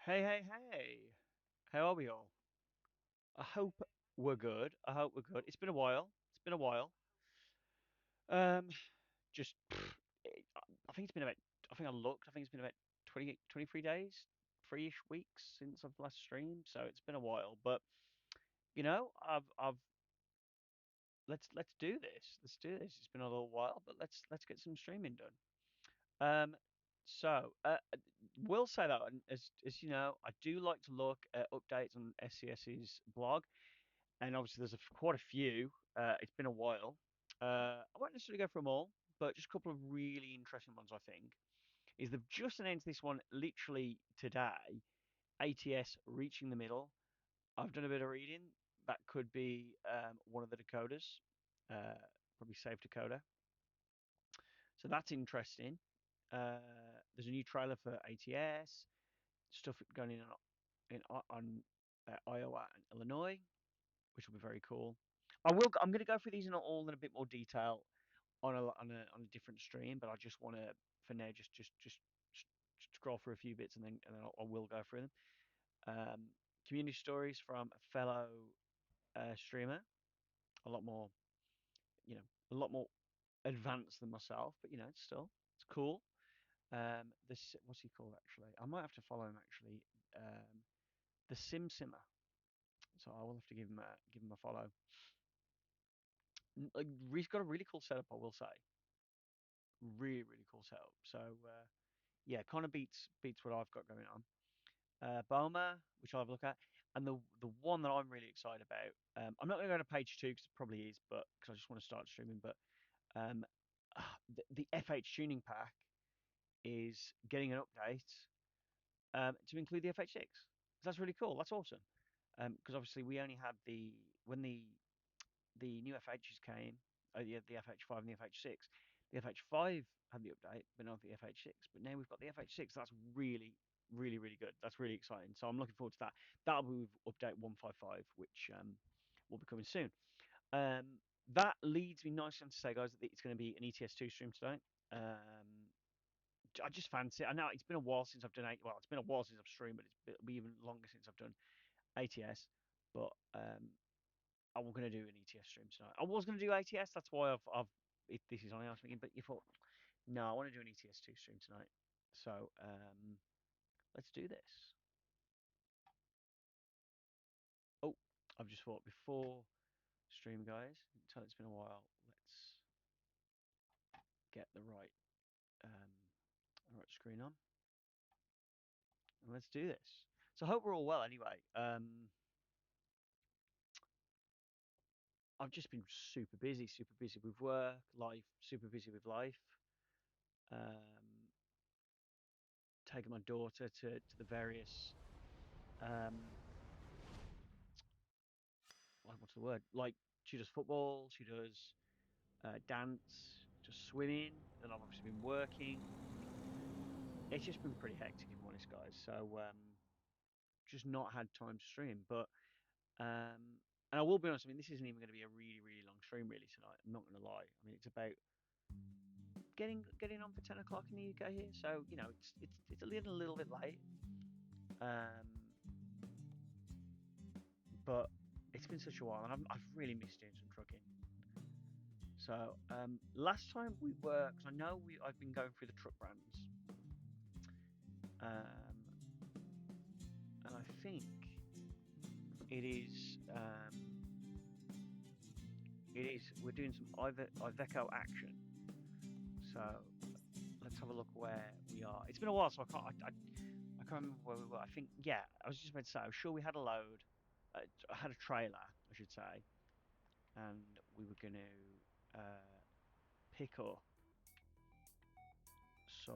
Hey, hey, hey. How are we all? I hope we're good. I hope we're good. It's been a while. It's been a while. Um, just, I think it's been about, I think I looked, I think it's been about 20, 23 days, 3-ish weeks since I've last streamed. So it's been a while. But, let's do this. Let's do this. It's been a little while, but let's get some streaming done. Um, so, will say that, and as you know, I do like to look at updates on SCS's blog. And obviously there's quite a few. It's been a while. I won't necessarily go through them all, but just a couple of really interesting ones I think. Is they've just announced this one literally today. ATS reaching the middle. I've done a bit of reading. That could be one of the decoders, uh, probably save decoder. So that's interesting. There's a new trailer for ATS stuff going on Iowa and Illinois, which will be very cool. I'm going to go through these in all in a bit more detail on a different stream, but I just want to for now just scroll through a few bits and then I will go through them. Um, Community stories from a fellow streamer, a lot more you know a lot more advanced than myself, but it's cool. This what's he called actually? I might have to follow him actually. The Sim Simmer, so I will have to give him a follow. Like, he's got a really cool setup, I will say. Really, really cool setup. So yeah, kind of beats what I've got going on. Boma, which I'll have a look at, and the one that I'm really excited about. I'm not going to go to page two because it probably is, but because I just want to start streaming. But um, the FH tuning pack is getting an update to include the FH6. That's really cool. That's awesome. Because obviously we only had when the new FHs came, the FH5 and the FH6. The FH5 had the update, but not the FH6. But now we've got the FH6. That's really, really, really good. That's really exciting. So I'm looking forward to that. That'll be with update 155, which will be coming soon. That leads me nicely on to say, guys, that it's going to be an ETS2 stream today. I just fancy it. I know it's been a while since I've done well, it's been a while since I've streamed, but it'll be even longer since I've done ATS. But I'm going to do an ETS stream tonight. I was going to do ATS, that's why this is on. I was thinking, but you thought, no, I want to do an ETS2 stream tonight. So let's do this. Oh, I've just thought before stream, guys, until it's been a while, let's get the right screen on, and let's do this. So I hope we're all well anyway. I've just been super busy with work, life, super busy with life. Um, Taking my daughter to the various um, what's the word? Like, she does football, she does dance, just swimming, and I've obviously been working. It's just been pretty hectic, if I'm honest, guys. So just not had time to stream. But and I will be honest. I mean, this isn't even going to be a really really long stream really tonight. I'm not going to lie. I mean, it's about getting on for 10 o'clock in the UK here. So it's a little bit late. Um, but it's been such a while, and I've really missed doing some trucking. So last time we were, because I know I've been going through the truck brands, and I think it is we're doing some Iveco action. So let's have a look where we are. It's been a while, so I can't remember where we were. I think I was just about to say, I'm sure we had a load, I had a trailer, I should say, and we were going to pick up some.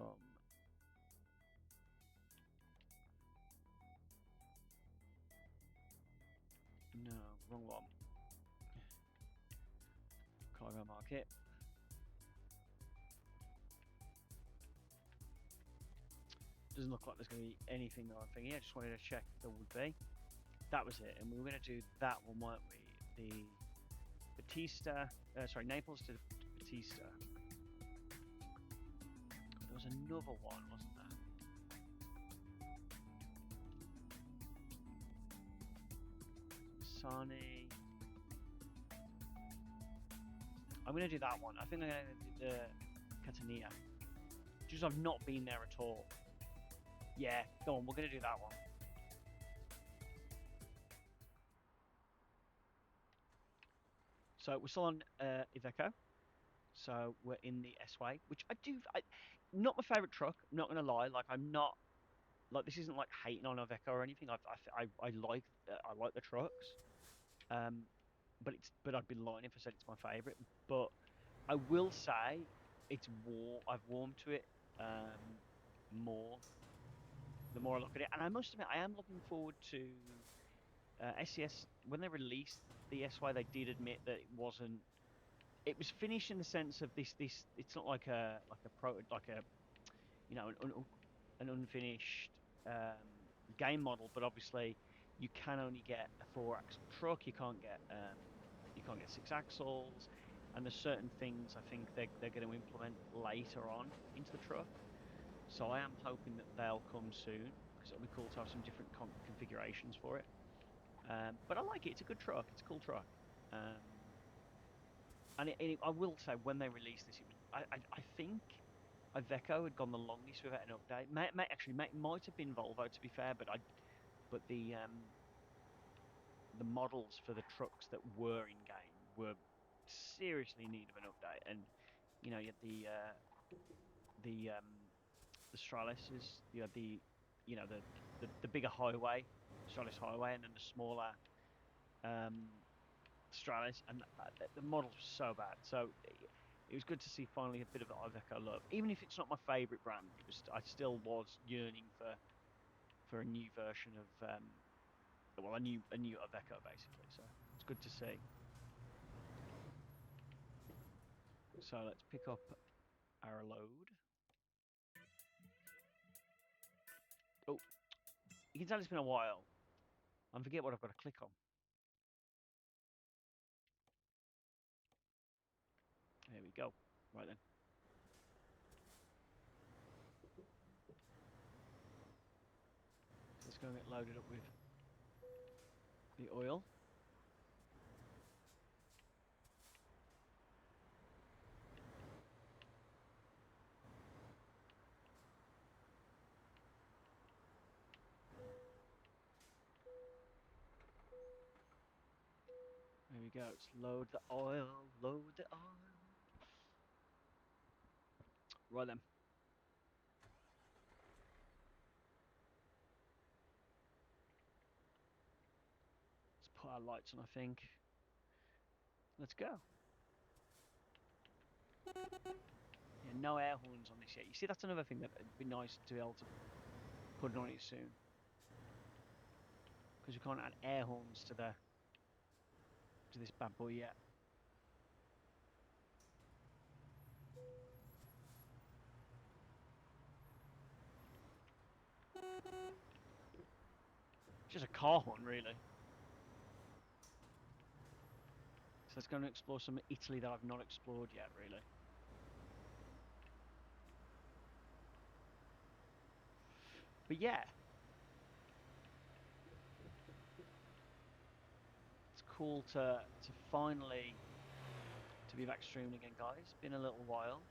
No, wrong one. Cargo market. Doesn't look like there's going to be anything that I'm thinking. I just wanted to check if there would be. That was it, and we were going to do that one, weren't we? The Batista, Naples to Batista. There was another one, wasn't there? Sani. I'm gonna do that one. I think I'm gonna do the Catania. Just I've not been there at all. Yeah, go on. We're gonna do that one. So we're still on Iveco. So we're in the S-Way, which not my favorite truck. I'm not gonna lie. Like I'm not like this isn't like hating on Iveco or anything. I like the trucks. Um, but I'd be lying if I said it's my favorite. But I will say I've warmed to it more the more I look at it, and I must admit I am looking forward to SES when they released the SY. They did admit that it wasn't. It was finished in the sense of this. It's not like a pro like a an unfinished game model, but obviously you can only get a four-axle truck. You can't get six axles, and there's certain things I think they're going to implement later on into the truck. So I am hoping that they'll come soon because it'll be cool to have some different configurations for it. But I like it. It's a good truck. It's a cool truck. I will say when they released this, I think Iveco had gone the longest without an update. Might have been Volvo to be fair, but the models for the trucks that were in game were seriously in need of an update. And you know, you had the Stralises, you had the bigger highway, Stralis Highway, and then the smaller um, Stralis, and the models were so bad. So it was good to see finally a bit of Iveco love, even if it's not my favourite brand. I still was yearning for a new version of a new Iveco basically. So it's good to see. So let's pick up our load. Oh, you can tell it's been a while. I forget what I've got to click on. There we go. Right then. Let's go and get loaded up with the oil. There we go. Let's load the oil. Load the oil. Right then. Let's put our lights on, I think. Let's go. Yeah, no air horns on this yet. You see, that's another thing that would be nice to be able to put on it soon. Because we can't add air horns to this bad boy yet. Just a car horn, really. So let's go and explore some Italy that I've not explored yet, really. But yeah, it's cool to finally to be back streaming again, guys. Been a little while.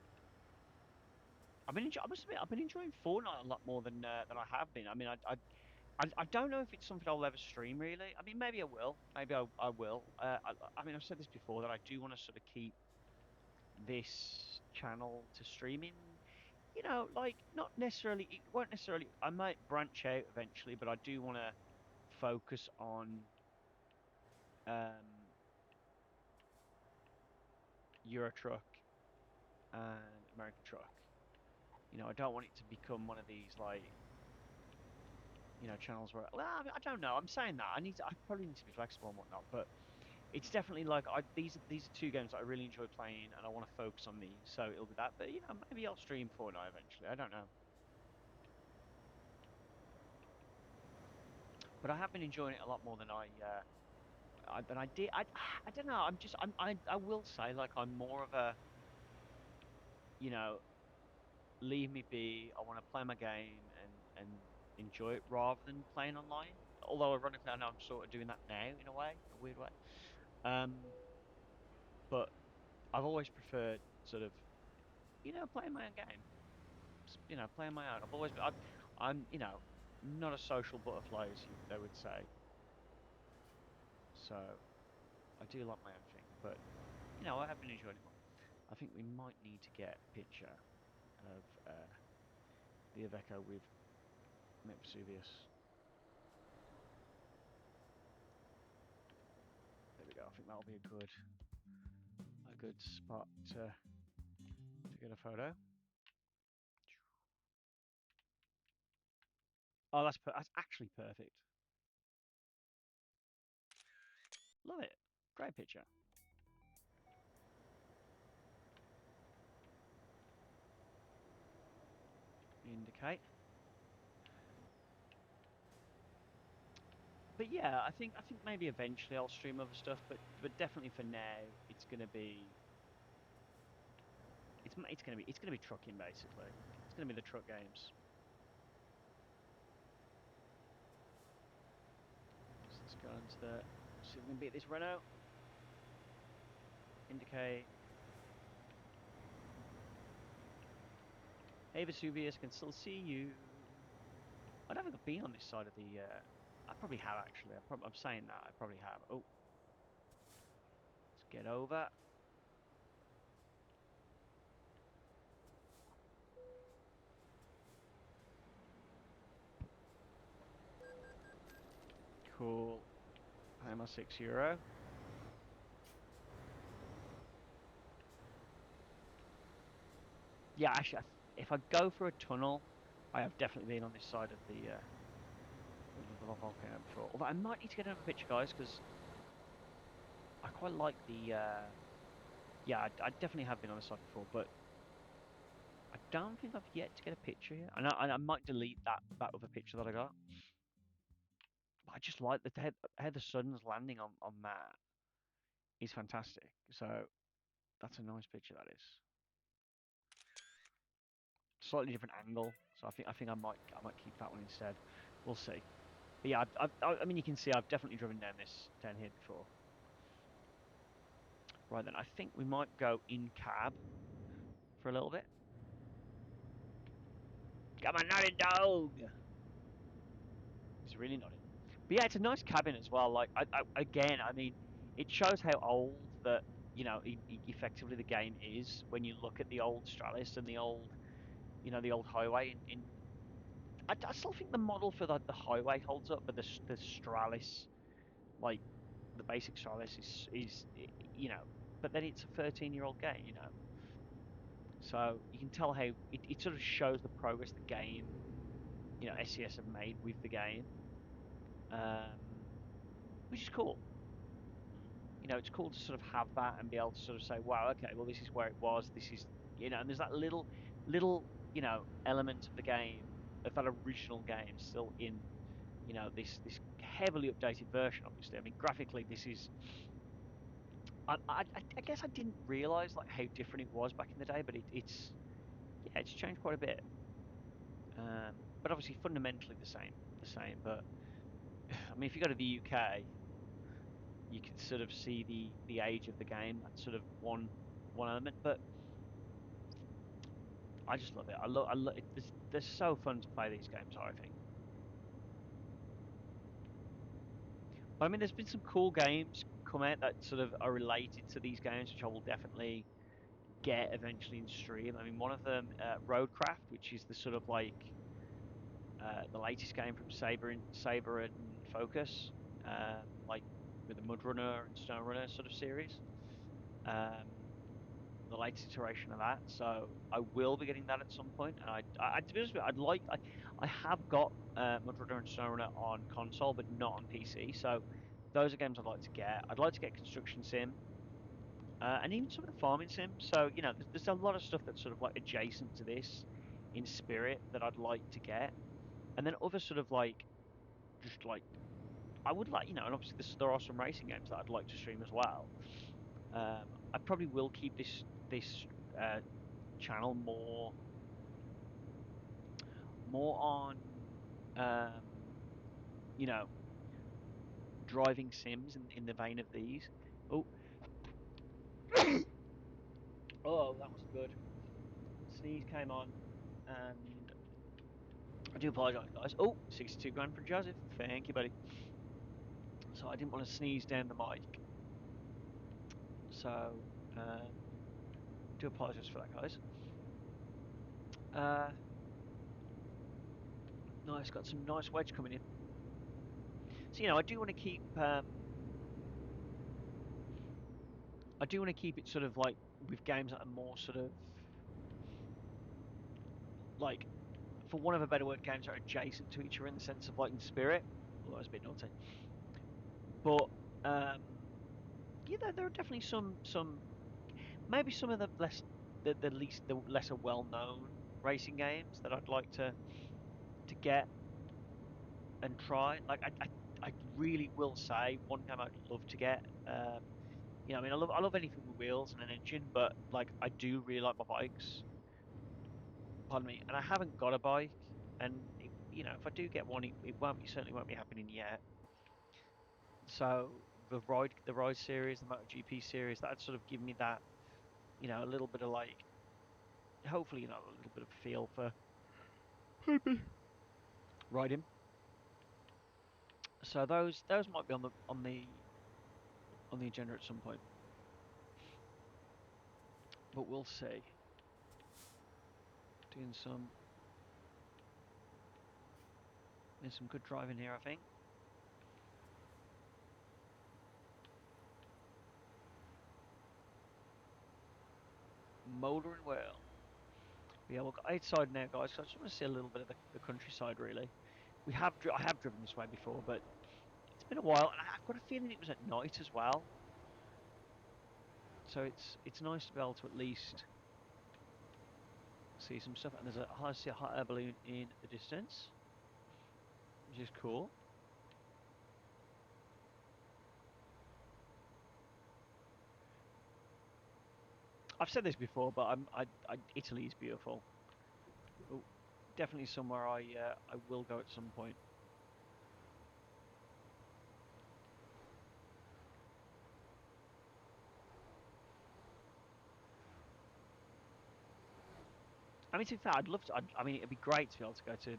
I must admit, I've been enjoying Fortnite a lot more than I have been. I mean, I don't know if it's something I'll ever stream really. I mean, maybe I will. Maybe I will. I mean, I've said this before that I do want to sort of keep this channel to streaming. You know, like not necessarily. It won't necessarily. I might branch out eventually, but I do want to focus on um, Euro Truck and American Truck. You know, I don't want it to become one of these like channels where well, I don't know. I'm saying that I probably need to be flexible and whatnot, but it's definitely like these are two games that I really enjoy playing, and I want to focus on these. So it'll be that. But maybe I'll stream Fortnite eventually. I don't know. But I have been enjoying it a lot more than I did. I don't know. I will say like I'm more of a you know leave me be. I want to play my game and enjoy it rather than playing online. although ironically, I know I'm sort of doing that now in a way, a weird way. Um, but I've always preferred sort of, playing my own game. Playing my own. I'm, not a social butterfly, as they would say. So I do like my own thing, but I have been enjoying it more. I think we might need to get a picture of the Iveco with Mount Vesuvius. There we go. I think that'll be a good spot to get a photo. Oh, that's actually perfect. Love it. Great picture. Indicate. But yeah, I think maybe eventually I'll stream other stuff, but definitely for now it's gonna be trucking basically. It's gonna be the truck games. So let's go into see if we can beat this Renault. Indicate. Hey Vesuvius, can still see you. I don't think I've been on this side of the. I probably have actually. I'm saying that I probably have. Oh, let's get over. Cool. Pay my €6. Yeah, actually, if I go for a tunnel, I have definitely been on this side of the volcano before. Although I might need to get another picture, guys, because I quite like the. Yeah, I definitely have been on this side before, but I don't think I've yet to get a picture here. I might delete that other picture that I got. But I just like how the sun's landing on that is fantastic. So that's a nice picture. That is slightly different angle. So I think I might keep that one instead. We'll see. But yeah, I mean you can see I've definitely driven down here before. Right then, I think we might go in cab for a little bit. Come on, naughty dog! He's really naughty. But yeah, it's a nice cabin as well. Like, again, I mean, it shows how old that effectively the game is when you look at the old Stralis and the old highway. I still think the model for the highway holds up, but the Stralis, like the basic Stralis, is But then it's a 13-year-old game, So you can tell how it sort of shows the progress the game, SCS have made with the game, um, which is cool. It's cool to sort of have that and be able to sort of say, wow, okay, well, this is where it was. This is, and there's that little, element of the game, of that original game still in, this heavily updated version, obviously. I mean, graphically, this is, I guess I didn't realize like how different it was back in the day, but yeah, it's changed quite a bit. But obviously fundamentally the same. But I mean, if you go to the UK, you can sort of see the age of the game. That's sort of one element. But I just love it. I love it. They're so fun to play these games. I think. But I mean, there's been some cool games come out that sort of are related to these games, which I will definitely get eventually in stream. I mean, one of them, Roadcraft, which is the sort of like the latest game from Saber and Focus, like with the Mud Runner and Stone Runner sort of series. Um, the latest iteration of that, so I will be getting that at some point. And to be honest with you, I have got Mud Runner and Stone Runner on console, but not on PC. So those are games I'd like to get. I'd like to get Construction Sim, and even some of the farming sim. So there's a lot of stuff that's sort of like adjacent to this in spirit that I'd like to get, and then other sort of like just like I would like and obviously there are some racing games that I'd like to stream as well. I probably will keep this channel more on um, you know driving sims in the vein of these. Oh, oh, that was good. Sneeze came on, and I do apologise, guys. Oh, 62 grand for Joseph. Thank you, buddy. So I didn't want to sneeze down the mic. So, do apologise for that, guys. Nice, got some nice wedge coming in. So, I do want to keep, it sort of like with games that are more sort of like, for want of a better word, games that are adjacent to each other in the sense of like in spirit. Although that was a bit naughty. But there are definitely some maybe some of the lesser well known racing games that I'd like to get and try. Like I really will say one game I'd love to get. I mean, I love anything with wheels and an engine, but like I do really like my bikes. Pardon me, and I haven't got a bike, and if I do get one, it certainly won't be happening yet. So the ride series, the MotoGP series, that'd sort of give me that, a little bit of like, hopefully, a little bit of feel for riding. So those might be on the agenda at some point, but we'll see. Doing some good driving here, I think. Motoring well. Yeah, we'll go outside now, guys. So I just want to see a little bit of the countryside, really. I have driven this way before, but it's been a while, and I've got a feeling it was at night as well. So it's nice to be able to at least see some stuff. And I see a hot air balloon in the distance, which is cool. I've said this before, but Italy is beautiful. Oh, definitely somewhere I will go at some point. I mean, to be fair, I'd love to. I mean, it'd be great to be able to go to.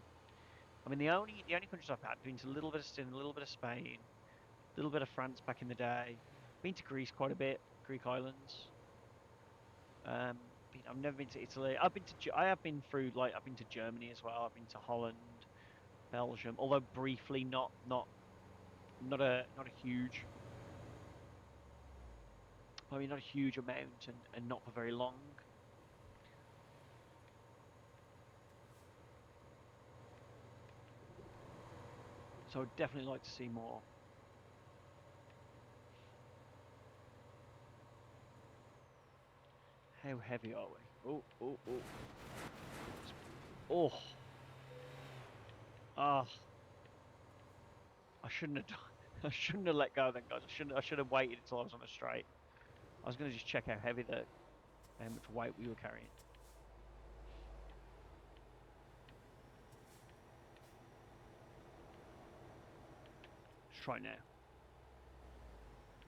I mean, the only countries I've been to a little bit of Spain, a little bit of Spain, a little bit of France back in the day. Been to Greece quite a bit, Greek islands. I've never been to Italy. I have been through like I've been to Germany as well. I've been to Holland, Belgium, although briefly, not a huge. I mean, not a huge amount, and not for very long. So I'd definitely like to see more. How heavy are we? Oh, oh, oh, oh, ah! I shouldn't have done. I shouldn't have let go then, guys. I should have waited until I was on a straight. I was going to just check how much weight we were carrying. Let's try now.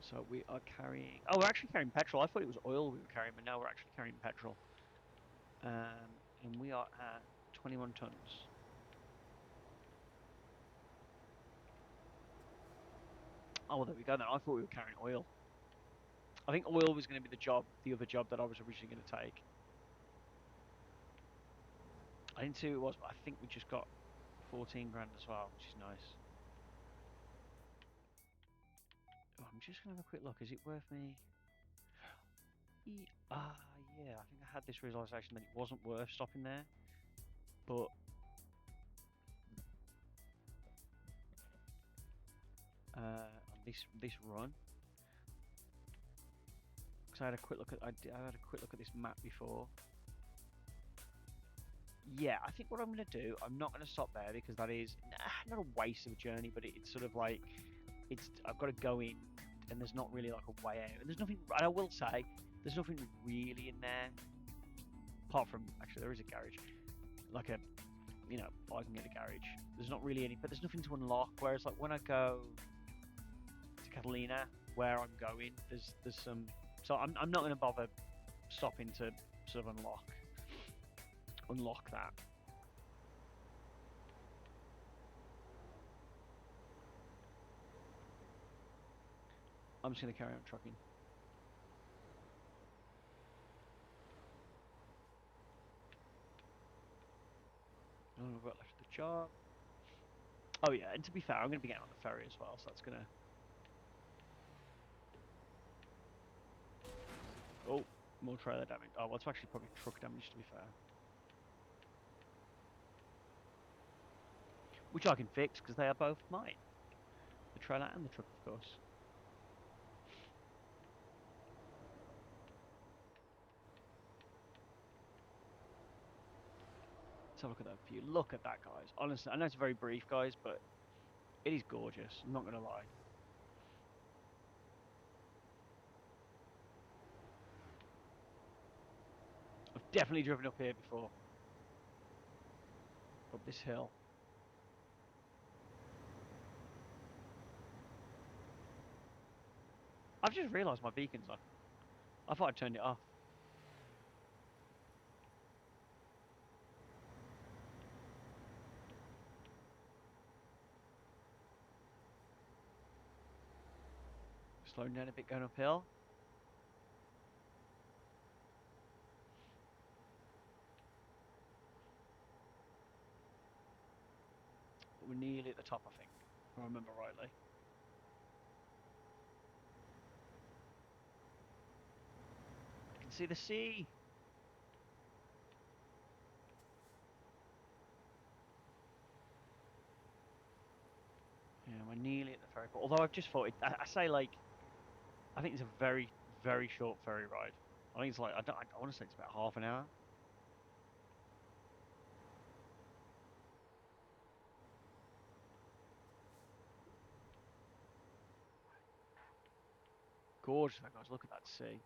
So we are carrying. Oh, we're actually carrying petrol. I thought it was oil we were carrying, but now we're actually carrying petrol. And we are at 21 tons. Oh, well, there we go. Then I thought we were carrying oil. I think oil was going to be the other job that I was originally going to take. I didn't see who it was, but I think we just got 14 grand as well, which is nice. Oh, I'm just going to have a quick look. Is it worth me? Yeah, I think I had this realisation that it wasn't worth stopping there. But on this run, because I had a quick look at this map before. Yeah, I think what I'm going to do, I'm not going to stop there because that is not a waste of a journey, but it's sort of like I've got to go in, and there's not really like a way out, and there's nothing. And I will say, there's nothing really in there, apart from actually there is a garage, like I can get a garage. There's not really any, but there's nothing to unlock. Whereas like when I go, Catalina, where I'm going, there's some. So I'm not going to bother stopping to sort of unlock that. I'm just going to carry on trucking. I don't know what left of the job. Oh yeah, and to be fair, I'm going to be getting on the ferry as well, so that's going to. Oh, more trailer damage. Oh, well, it's actually probably truck damage, to be fair. Which I can fix, because they are both mine. The trailer and the truck, of course. Let's have a look at that view. Look at that, guys. Honestly, I know it's very brief, guys, but it is gorgeous. I'm not going to lie. I've definitely driven up here before. Up this hill. I've just realised my beacon's on. I thought I'd turned it off. Slowing down a bit going uphill. But we're nearly at the top, I think. If I remember rightly. I can see the sea. Yeah, we're nearly at the ferry port. Although I've just thought, I say like, I think it's a very, very short ferry ride. I think it's like, I want to say it's about half an hour. Gorgeous, that guys. Look at that sea.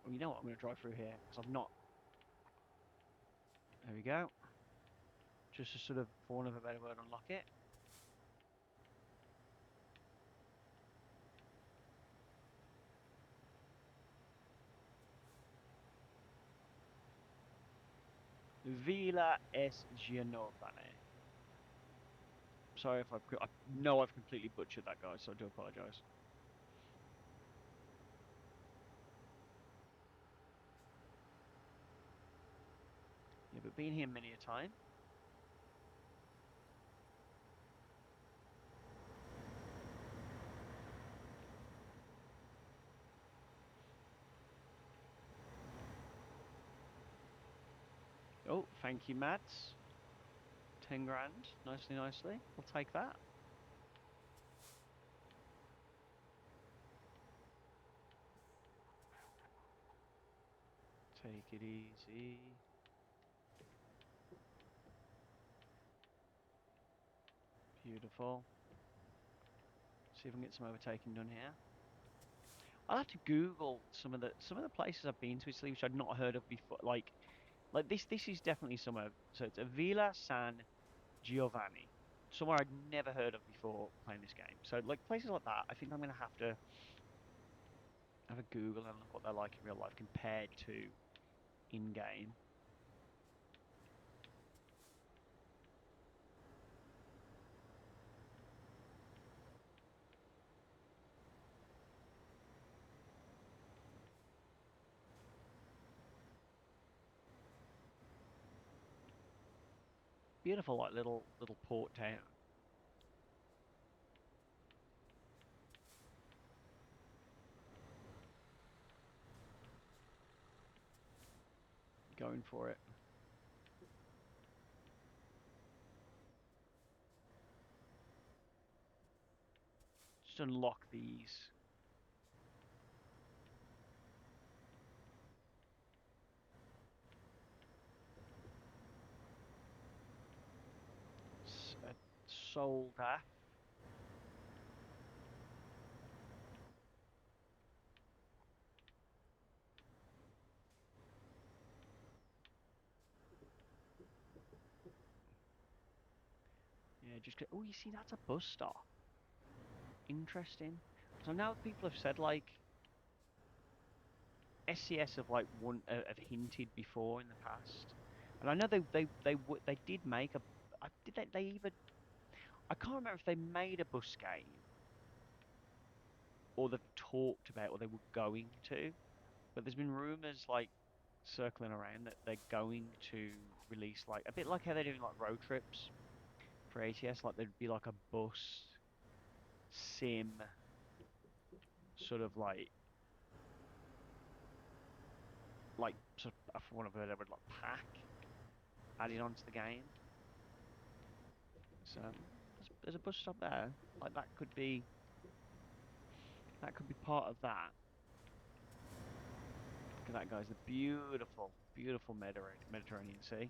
Well, you know what? I'm going to drive through here because I've not. There we go. Just to sort of, for want of a better word, unlock it. Villa es Giovanni. Sorry if I know I've completely butchered that, guys, so I do apologise. Yeah, but been here many a time. Oh, thank you, Mads. 10 grand. Nicely, nicely. We'll take that. Take it easy. Beautiful. See if we can get some overtaking done here. I'll have to Google some of the places I've been to Italy which I'd not heard of before. Like this is definitely somewhere. So it's a Villa San Giovanni, somewhere I'd never heard of before playing this game. So like places like that, I think I'm gonna have to have a Google and look what they're like in real life compared to in game. Beautiful, like little port town. Going for it. Just unlock these. Solda. Yeah, just oh, you see, that's a bus stop. Interesting. So now people have said like SCS have like have hinted before in the past, and I know they did make a. Did they even? I can't remember if they made a bus game or they've talked about or they were going to, but there's been rumors like circling around that they're going to release like a bit like how they're doing like road trips for ATS, like there'd be like a bus sim sort of like sort of for one of a word like pack added onto the game. So there's a bus stop there. Like that could be part of that. Look at that, guys! The beautiful, beautiful Mediterranean Sea.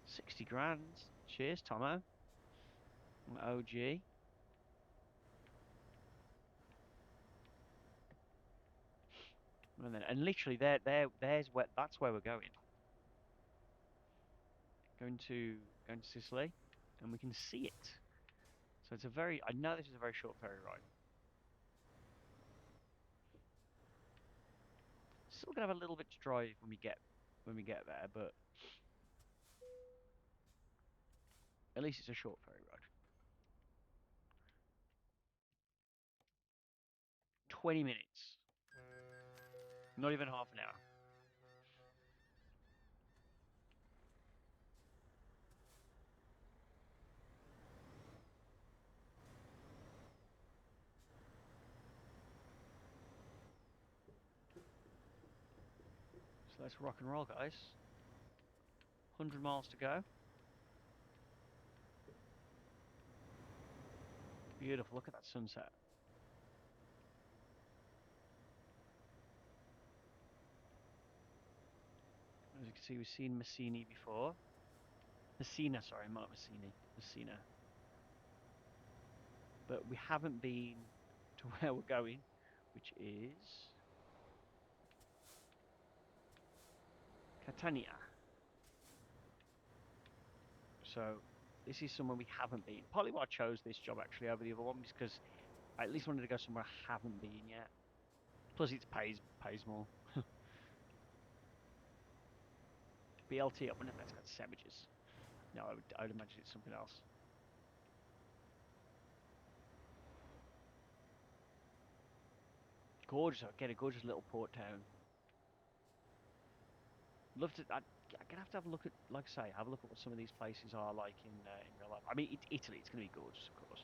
60 grand. Cheers, Tomo. OG. And literally there's where that's where we're going. Going to Sicily, and we can see it. So it's a very I know this is a very short ferry ride. Still gonna have a little bit to drive when we get there, but at least it's a short ferry ride. 20 minutes. Not even half an hour. So let's rock and roll, guys. 100 miles to go. Beautiful. Look at that sunset. As you can see, we've seen Messini before. Messina, sorry, not Messini. Messina. But we haven't been to where we're going, which is Catania. So this is somewhere we haven't been. Partly why I chose this job actually over the other one, because I at least wanted to go somewhere I haven't been yet. Plus it pays more. BLT, I wonder if that's got sandwiches. No, I would imagine it's something else. Gorgeous, get a gorgeous little port town. Love to. I'm gonna have to have a look at, like I say, have a look at what some of these places are like in real life. I mean, Italy. It's gonna be gorgeous, of course.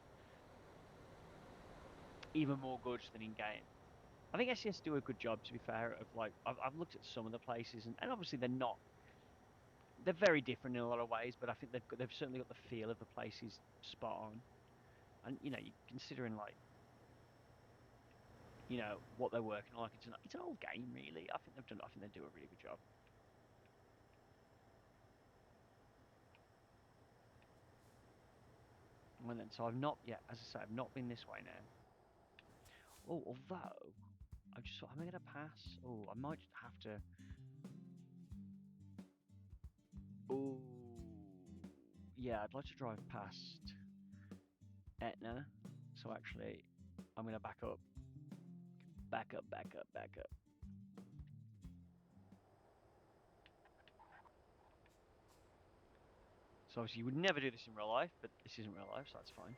Even more gorgeous than in game. I think SES do a good job, to be fair. Of like, I've looked at some of the places, and obviously they're not. They're very different in a lot of ways, but I think they've certainly got the feel of the places spot on. And you know, you considering like, you know, what they're working on. Like it's an old game, really. I think they do a really good job. And then, so I've not yet, as I say, I've not been this way now. Oh, although I just thought, am I gonna pass? Oh, I might have to. Oh, yeah, I'd like to drive past Etna. So actually, I'm gonna back up, back up, back up, back up. So obviously, you would never do this in real life, but this isn't real life, so that's fine.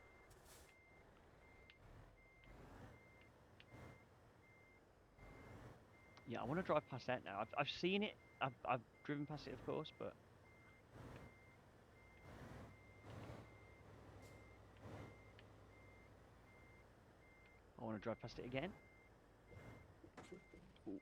Yeah, I want to drive past Etna. I've seen it. I've driven past it, of course, but I want to drive past it again. Ooh,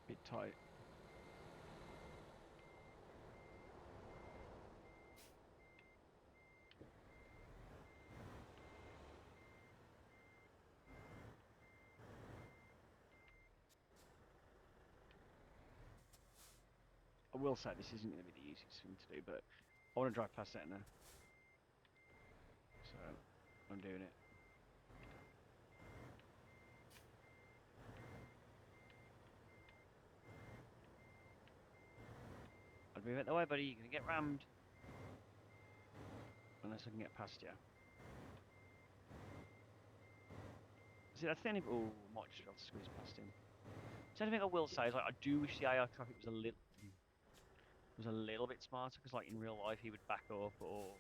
bit tight. I will say this isn't going to be the easiest thing to do, but I want to drive past Etna. So I'm doing it. I'd move out the way, buddy. You're gonna get rammed. Unless I can get past you. See, that's the only... Oh, might just be able to squeeze past him. So the only thing I will say is, like, I do wish the AI traffic was a little bit smarter, because, like, in real life, he would back up, or...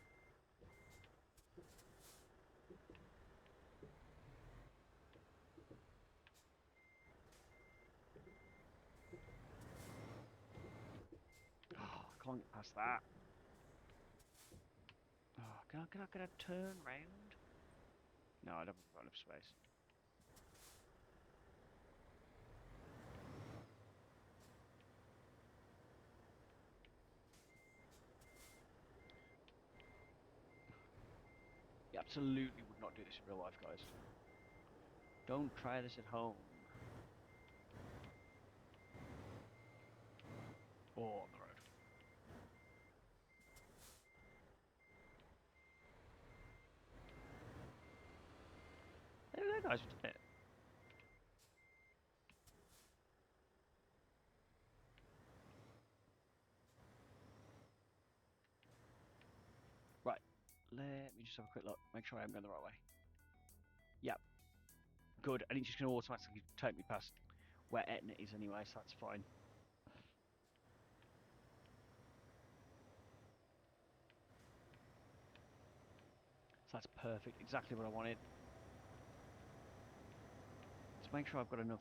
Oh, I can't get past that. Oh, can I turn round? No, I don't have enough space. You absolutely would not do this in real life, guys. Don't try this at home. Or on the road. There we go, guys. We did it. Right. Let me just have a quick look. Make sure I'm going the right way. Yep. Good. And it's just going to automatically take me past where Etna is anyway, so that's fine. So that's perfect. Exactly what I wanted. Let's make sure I've got enough.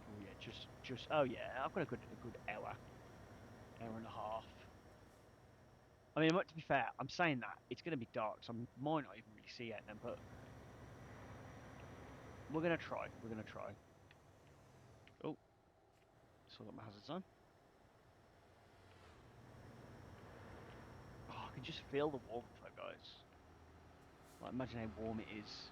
Oh yeah, just. Oh yeah, I've got a good hour and a half. I mean, to be fair, I'm saying that it's going to be dark, so I might not even really see Etna, but we're going to try. We're going to try. Oh, still got my hazards on. Oh, I can just feel the warmth though, guys. Like, imagine how warm it is.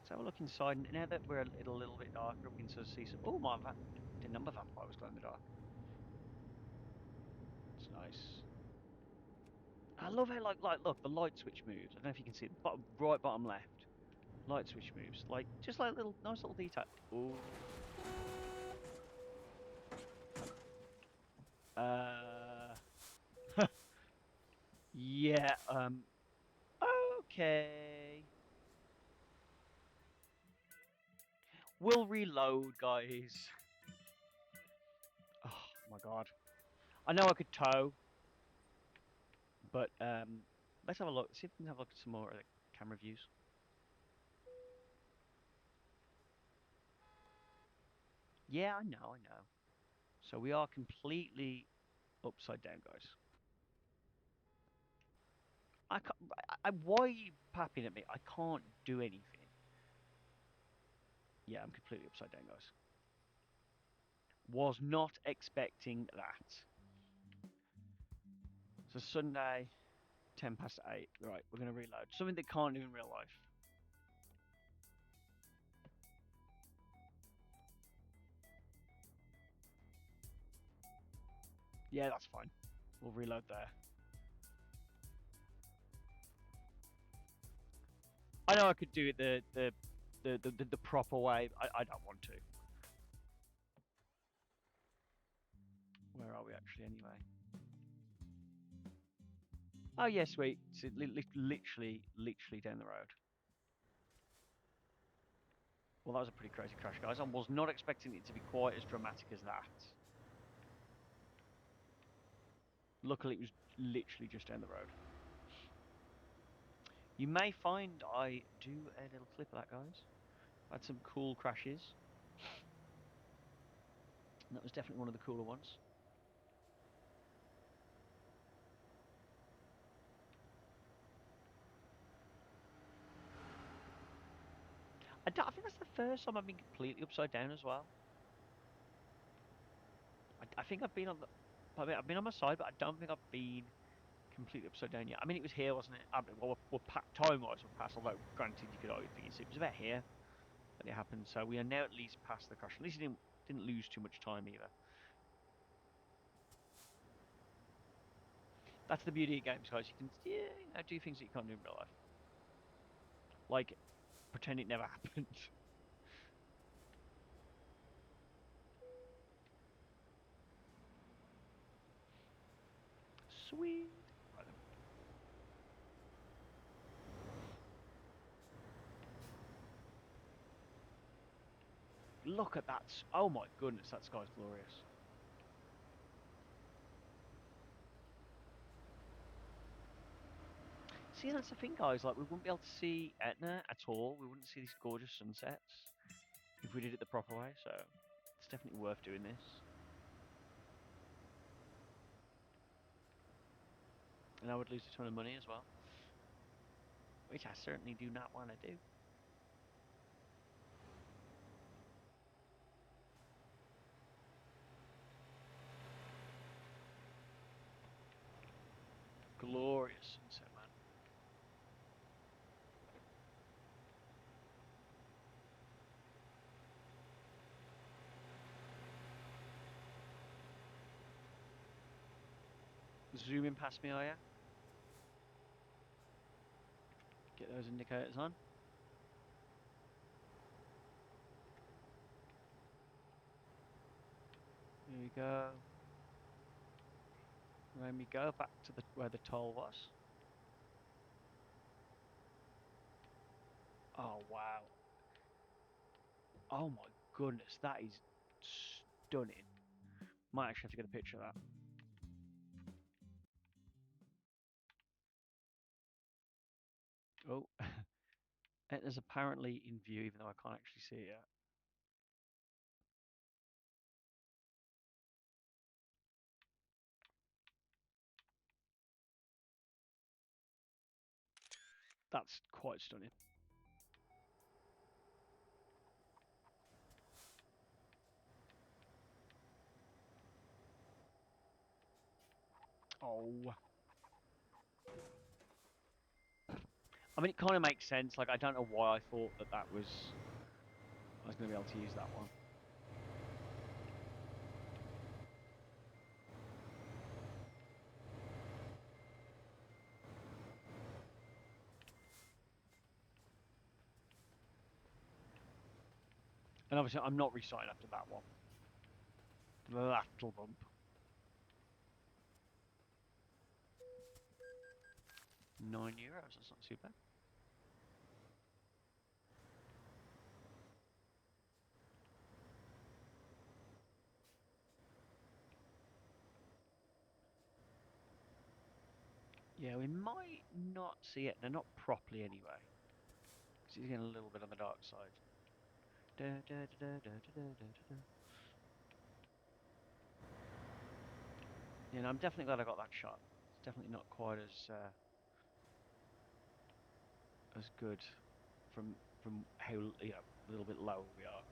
Let's have a look inside. Now that we're a little bit darker, we can sort of see some... Oh, didn't know my vampire was glowing in the dark. It's nice. I love how, like, look, the light switch moves. I don't know if you can see it. Right bottom left. Light switch moves. Like, just like nice little detail. Oh. Yeah, okay. We'll reload, guys. Oh, my God. I know I could tow, but, let's have a look. See if we can have a look at some more of the camera views. Yeah, I know. So we are completely upside down, guys. I can't. Why are you papping at me? I can't do anything. Yeah, I'm completely upside down, guys. Was not expecting that. So Sunday, 8:10. Right, we're gonna reload. Something they can't do in real life. Yeah, that's fine. We'll reload there. I know I could do it the proper way. I don't want to. Where are we actually anyway? Oh yeah, sweet. It's literally down the road. Well, that was a pretty crazy crash, guys. I was not expecting it to be quite as dramatic as that. Luckily, it was literally just down the road. You may find I do a little clip of that, guys. I had some cool crashes. And that was definitely one of the cooler ones. I think that's the first time I've been completely upside down as well. I think I've been on I've been on my side, but I don't think I've been completely upside down yet. I mean, it was here, wasn't it? I mean, well, time-wise, we're past. Although, granted, you could argue it was about here that it happened. So we are now at least past the crash. At least it didn't lose too much time either. That's the beauty of games, guys. You can, yeah, do things that you can't do in real life, like pretend it never happened. Sweet. Right then. Look at that. Oh my goodness, that sky's glorious. See, that's the thing, guys. Like, we wouldn't be able to see Etna at all. We wouldn't see these gorgeous sunsets if we did it the proper way. So, it's definitely worth doing this. And I would lose a ton of money as well, which I certainly do not want to do. Glorious sunset, man. Zooming past me, are you? Get those indicators on. Here we go. Let me go back to the where the toll was. Oh wow. Oh my goodness, that is stunning. Might actually have to get a picture of that. Oh, it is apparently in view, even though I can't actually see it yet. That's quite stunning. Oh, I mean, it kind of makes sense. Like, I don't know why I thought that I was going to be able to use that one. And obviously, I'm not restarting after that one. The lateral bump. €9. That's not too bad. Yeah, we might not see it. No, not properly anyway. Because he's getting a little bit on the dark side. Da, da, da, da, da, da, da, da. Yeah, no, I'm definitely glad I got that shot. It's definitely not quite as good from how a little bit lower we are.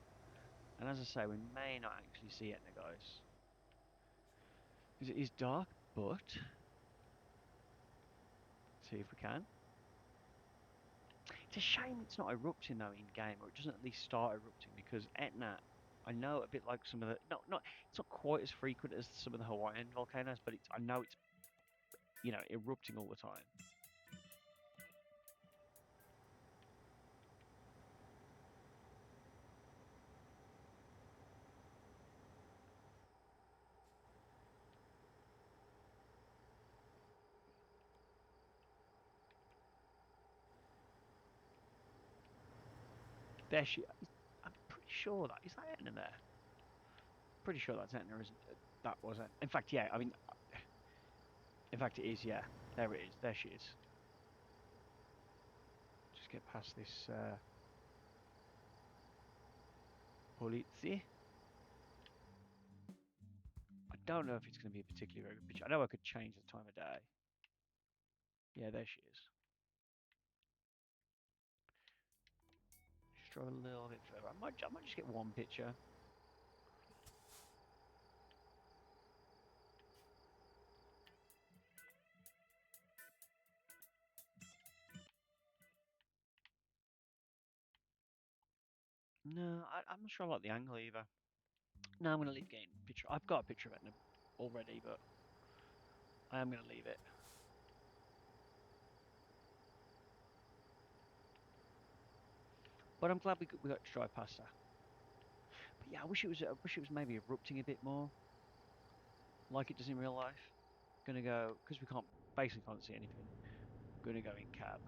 And as I say, we may not actually see Etna, guys, because it is dark. But see if we can. It's a shame it's not erupting though in game, or it doesn't at least start erupting because Etna, I know a bit like some of the not it's not quite as frequent as some of the Hawaiian volcanoes, but I know it's erupting all the time. There she. I'm pretty sure that is that Etna there. Pretty sure that's Etna, isn't it? That was it. In fact, yeah. I mean, in fact, it is. Yeah, there it is. There she is. Just get past this Polizzi. I don't know if it's going to be a particularly very good picture. I know I could change the time of day. Yeah, there she is. Just drive a little bit further. I might just get one picture. No, I'm not sure I like the angle either. No, I'm going to leave getting picture. I've got a picture of it already, but I am going to leave it. But I'm glad we got to drive past her. But yeah, I wish it was maybe erupting a bit more, like it does in real life. Gonna go because we basically can't see anything. Gonna go in cab.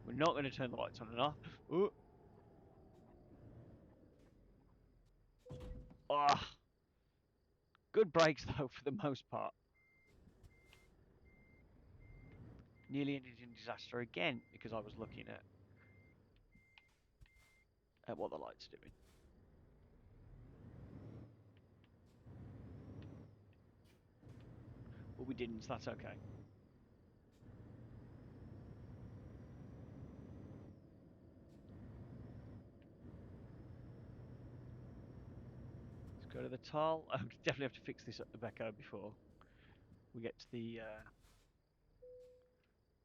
We're not gonna turn the lights on and off. Ooh. Ah, good brakes though for the most part. Nearly ended in disaster again because I was looking at what the light's doing. But we didn't, so that's okay. Let's go to the toll. I definitely have to fix this at the Becco before we get to the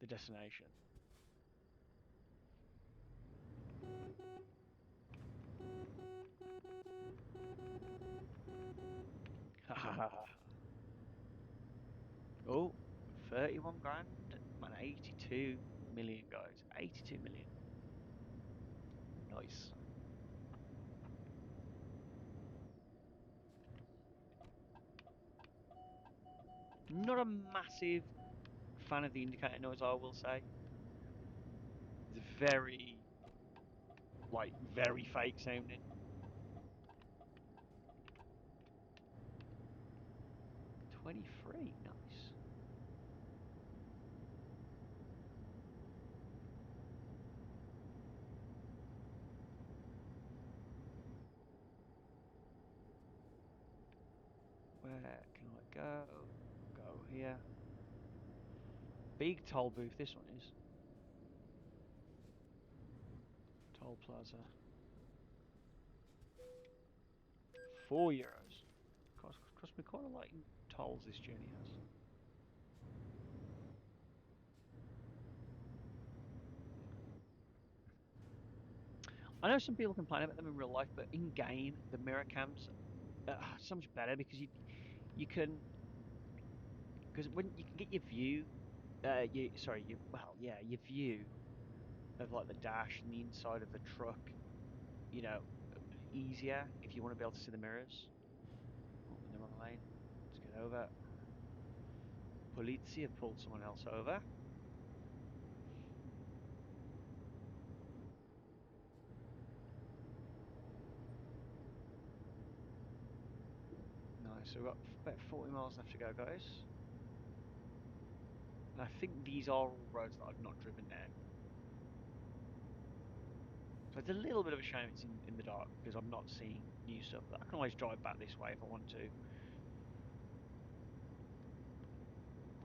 destination. Oh, 31 grand, man, 82 million guys, 82 million. Nice. Not a massive fan of the indicator noise, I will say. It's very, like, very fake sounding. 23, nice. Where can I go? Go here. Big toll booth, this one is. Toll plaza. €4. Cost me quite a lot in tolls this journey has. I know some people complain about them in real life, but in game, the mirror cams are so much better because you can because when you can get your view, your view of like the dash and the inside of the truck, you know, easier if you want to be able to see the mirrors. Oh, in the wrong lane. Let's get over. Polizia pulled someone else over. Nice, so we've got about 40 miles left to go, guys. And I think these are all roads that I've not driven now. So it's a little bit of a shame it's in the dark because I'm not seeing new stuff. But I can always drive back this way if I want to.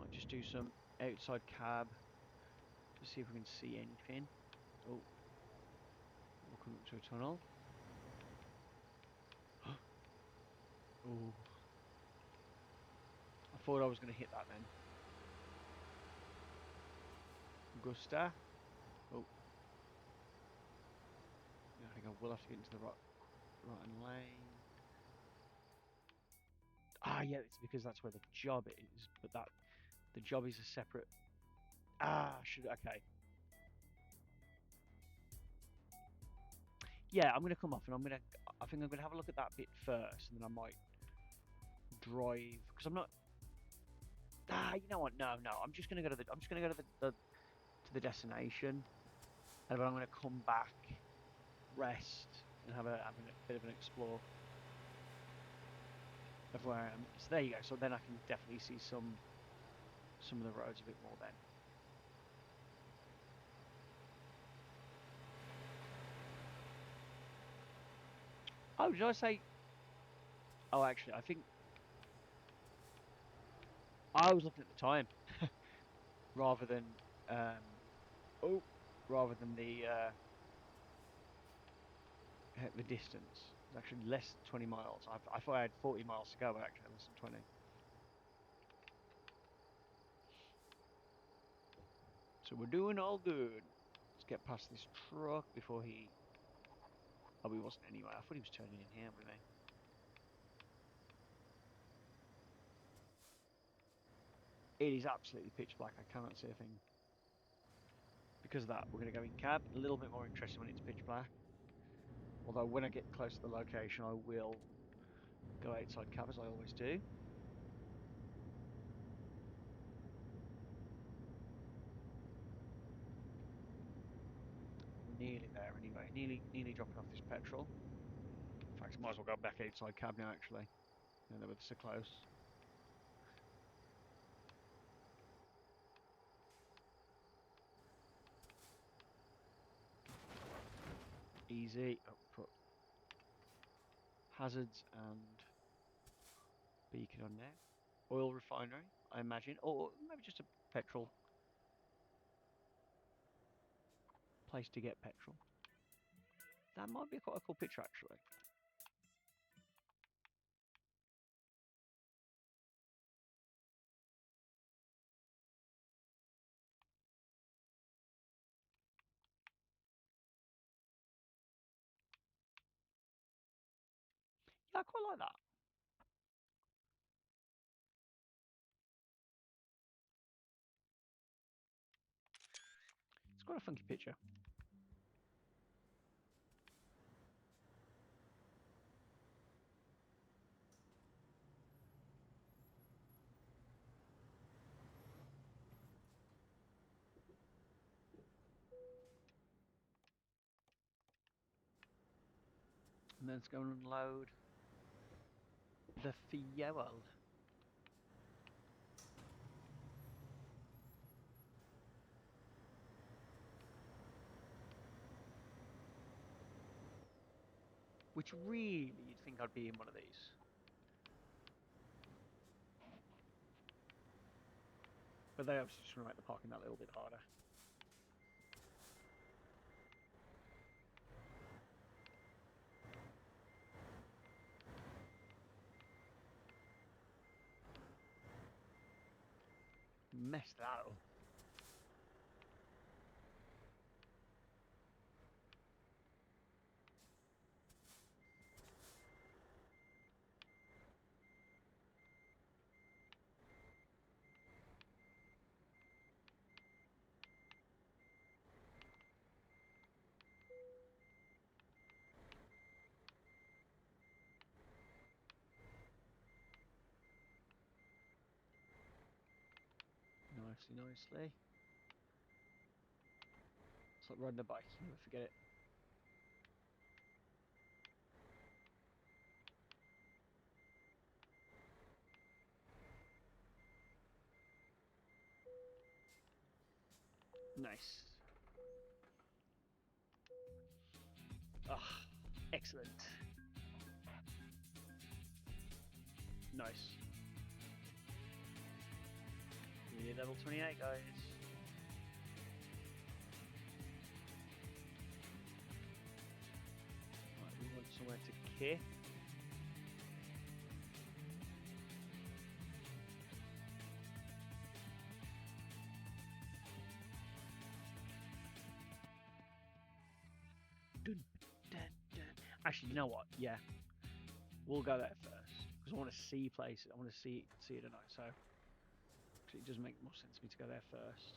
Might just do some outside cab to see if we can see anything. Oh, we're coming up to a tunnel. Oh, I thought I was going to hit that then. Augusta. Oh, yeah, I think I will have to get into the right lane. Ah, yeah, it's because that's where the job is, but the job is a separate. Okay. Yeah, I'm gonna come off and I think I'm gonna have a look at that bit first, and then I might drive because I'm not. You know what? No, no. I'm just gonna go to to the destination, and then I'm gonna come back, rest, and have a bit of an explore of where I am. So there you go. So then I can definitely see some of the roads a bit more then. Oh, did I say? Oh, actually, I think I was looking at the time rather than um, oh, rather than the distance. It's actually less than 20 miles. I thought I had 40 miles to go, but actually less than 20. So we're doing all good. Let's get past this truck before he. Oh, he wasn't anyway. I thought he was turning in here with me. It is absolutely pitch black. I cannot see a thing because of that, we're going to go in cab. A little bit more interesting when it's pitch black. Although when I get close to the location, I will go outside cab as I always do. Nearly there anyway. Nearly dropping off this petrol. In fact, I might as well go back outside cab now actually. Now that we're so close. Easy. Oh, put hazards and beacon on there. Oil refinery, I imagine, or maybe just a petrol place to get petrol. That might be quite a cool picture actually. Yeah, I quite like that. It's quite a funky picture. And then let's go and unload the fuel. Which really you'd think I'd be in one of these. But they obviously just want to make the parking that little bit harder. Messed that up. Nicely. It's like riding a bike, you never forget it. Nice. Ah, excellent. Nice. We need level 28, guys. Right, we want somewhere to kit. Dun, dun, dun. Actually, you know what? Yeah, we'll go there first because I want to see places. I want to see it tonight. So it does make more sense for me to go there first.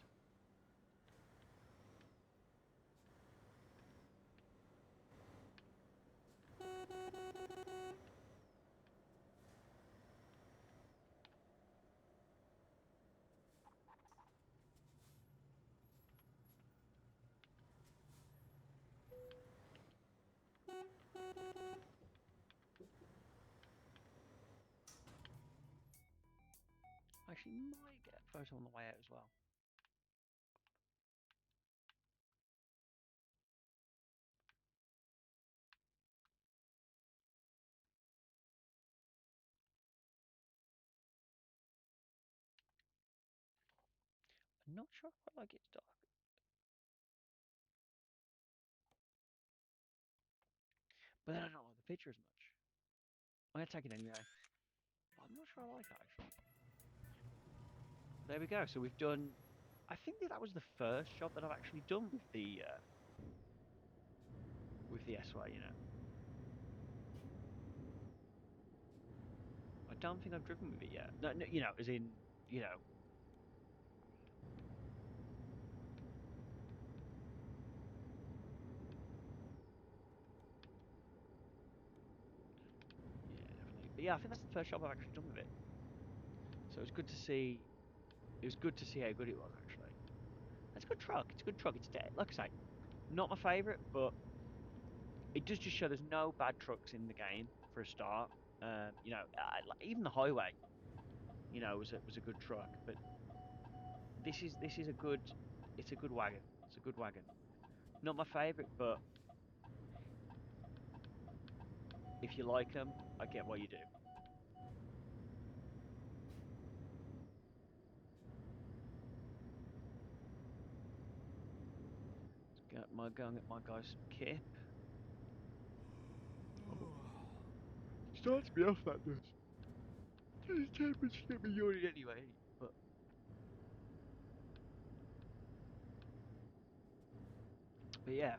Actually, might get a photo on the way out as well. I'm not sure I quite like it's dark. But then I don't like the picture as much. I'm going to take it anyway. But I'm not sure I like that actually. There we go. So we've done. I think that was the first job that I've actually done with the S-Way. You know, I don't think I've driven with it yet. No, no, you know, as in, you know. yeah, I think that's the first job I've actually done with it. So it was good to see. It was good to see how good it was actually. It's a good truck. It's a good truck. It's dead. Like I say, not my favourite, but it does just show there's no bad trucks in the game for a start. Even the highway, was a good truck. But this is a good. It's a good wagon. It's a good wagon. Not my favourite, but if you like them, I get why you do. Go and get my guy some kip. Oh, starts me off that does. His temperature get me yawning anyway. But yeah,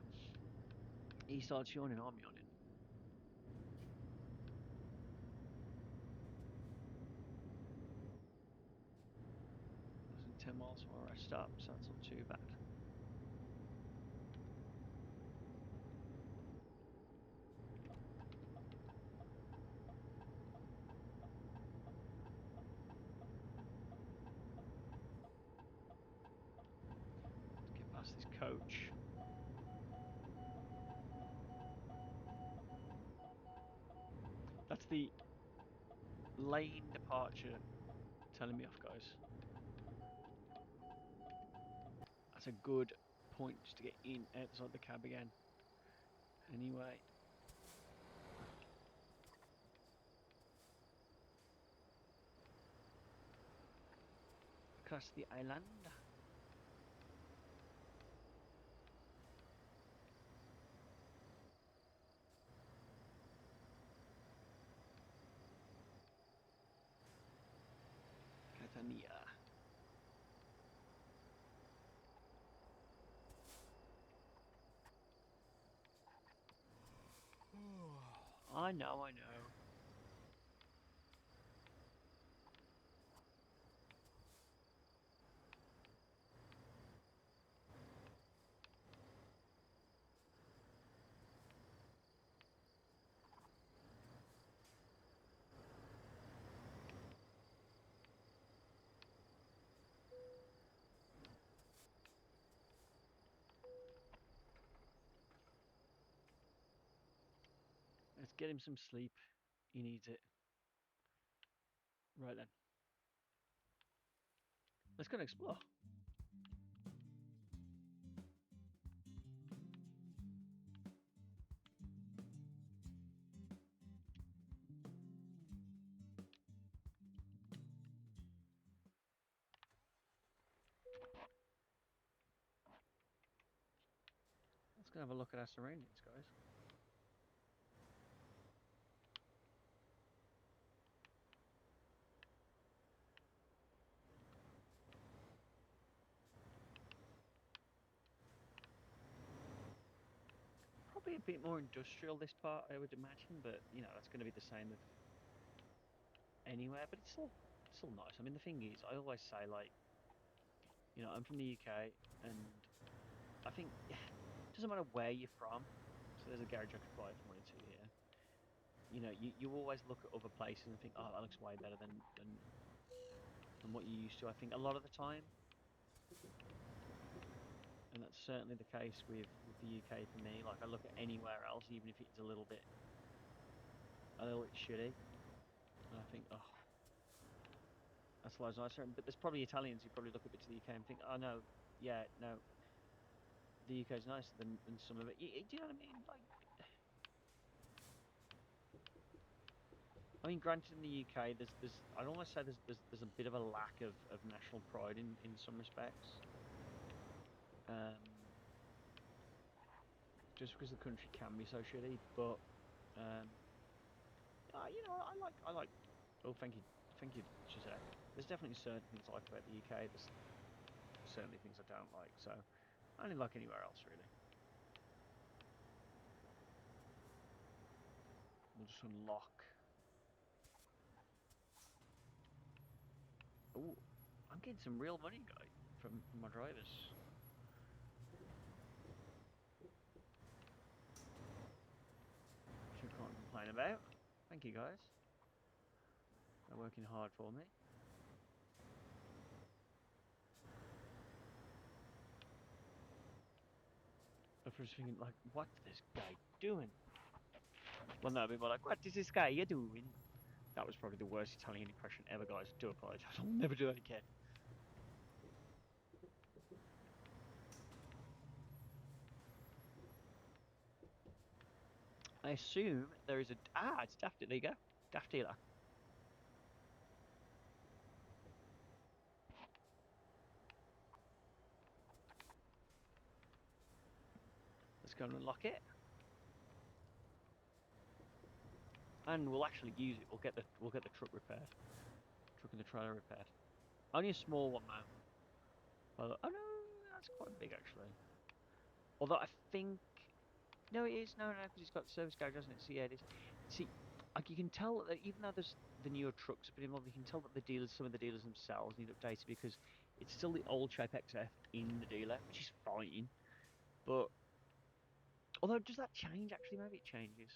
he starts yawning, I'm yawning. Less than 10 miles from where I stop, so that's not too bad. Let's get past this coach. That's the lane departure telling me off, guys. That's a good point just to get in outside the cab again. Anyway, across the island. Catania. I know, I know. Let's get him some sleep. He needs it. Right then. Let's go and explore. Let's go have a look at our surroundings, guys. Probably a bit more industrial this part, I would imagine, but that's going to be the same with anywhere. But it's still nice. I mean, the thing is, I always say like, I'm from the UK, and I think it doesn't matter where you're from. So there's a garage I could buy if I wanted to here. You always look at other places and think, oh, that looks way better than what you used to. I think a lot of the time, and that's certainly the case with the UK for me. Like I look at anywhere else, even if it's a little bit shitty, and I think, oh, that's loads nicer. But there's probably Italians who probably look a bit to the UK and think, oh no, yeah, no, the UK is nicer than some of it. Do you know what I mean? Like, I mean, granted, in the UK, there's I'd almost say there's a bit of a lack of national pride in some respects. Um, just because the country can be so shitty, but um, I like. Oh, thank you, Giselle. There's definitely certain things I like about the UK. There's certainly things I don't like. So I only like anywhere else really. We'll just unlock. Oh, I'm getting some real money, guy, from my drivers. Which I can't complain about. Thank you, guys. They're working hard for me. I was thinking, like, what's this guy doing? Well, no, people are like, what is this guy you doing? That was probably the worst Italian impression ever, guys. I do apologise. I'll never do that again. I assume there is a... Ah, it's Daft. There you go. Daft Dealer. Let's go and unlock it. And we'll actually use it. We'll get the truck repaired. Truck and the trailer repaired. Only a small one though. Oh no, that's quite big actually. Although I think no, it is no, because it's got the service garage, doesn't it? So yeah, it is. See, like you can tell that even though there's the newer trucks but involved, you can tell that the dealers, some of the dealers themselves need updated because it's still the old Shape XF in the dealer, which is fine. But although does that change actually? Maybe it changes.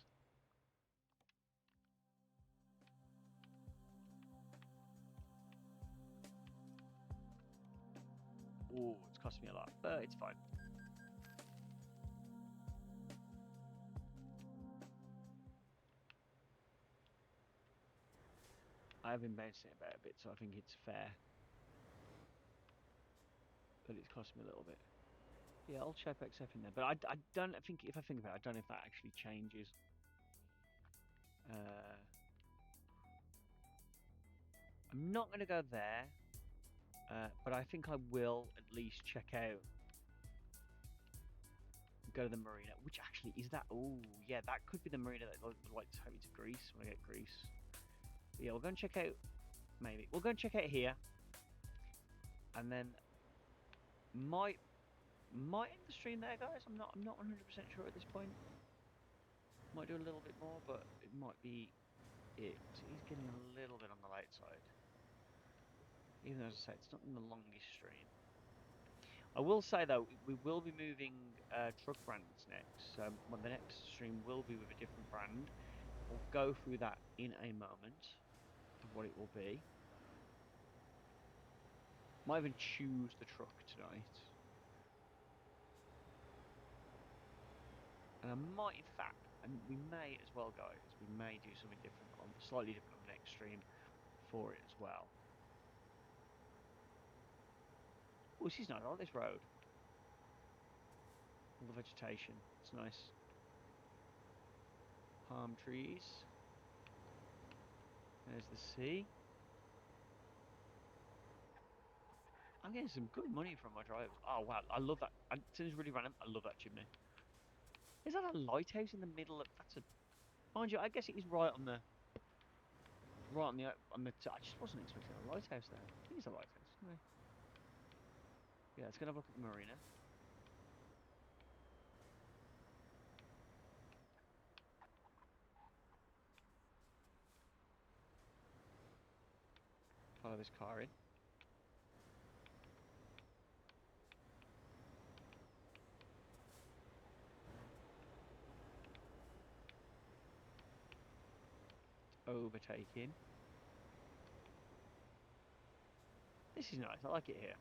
Oh, it's costing me a lot, but it's fine. I have been bouncing it about a bit, so I think it's fair. But it's cost me a little bit. Yeah, I'll check XF in there. But I don't think, if I think about it, I don't know if that actually changes. I'm not going to go there. But I think I will at least check out, go to the marina. Which actually, is that, oh, yeah, that could be the marina that I'd like to take me to Greece when I get Greece. But yeah, we'll go and check out, maybe. We'll go and check out here. And then might end the stream there, guys. I'm not 100% sure at this point. Might do a little bit more, but it might be it. He's getting a little bit on the late side. Even though, as I say, it's not in the longest stream. I will say though, we will be moving truck brands next. So well, the next stream will be with a different brand. We'll go through that in a moment of what it will be. Might even choose the truck tonight. And I might, in fact, and we may as well, guys, we may do something different, slightly different on the next stream for it as well. Oh, this is nice. I like this road. All the vegetation. It's nice. Palm trees. There's the sea. I'm getting some good money from my drivers. Oh wow, I love that. It seems really random. I love that chimney. Is that a lighthouse in the middle of? That's a. Mind you, I guess it is right on the. Right on the. I just wasn't expecting a lighthouse there. I think it's a lighthouse. Anyway. Yeah, let's go have a look at the marina. Follow this car in. Overtaking. This is nice. I like it here.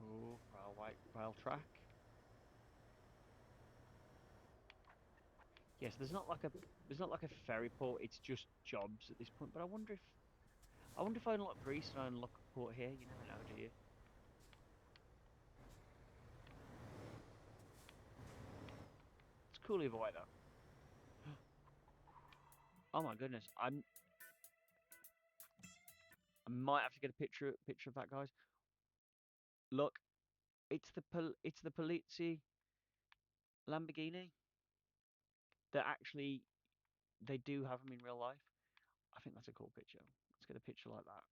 Oh, rail track. Yes, there's not like a ferry port. It's just jobs at this point. But I wonder if I unlock Greece and I unlock a port here. You never know, do you? It's cool either way though. Oh my goodness, I might have to get a picture of that, guys. Look, it's the Polizzi Lamborghini that actually they do have them in real life. I think that's a cool picture. Let's get a picture like that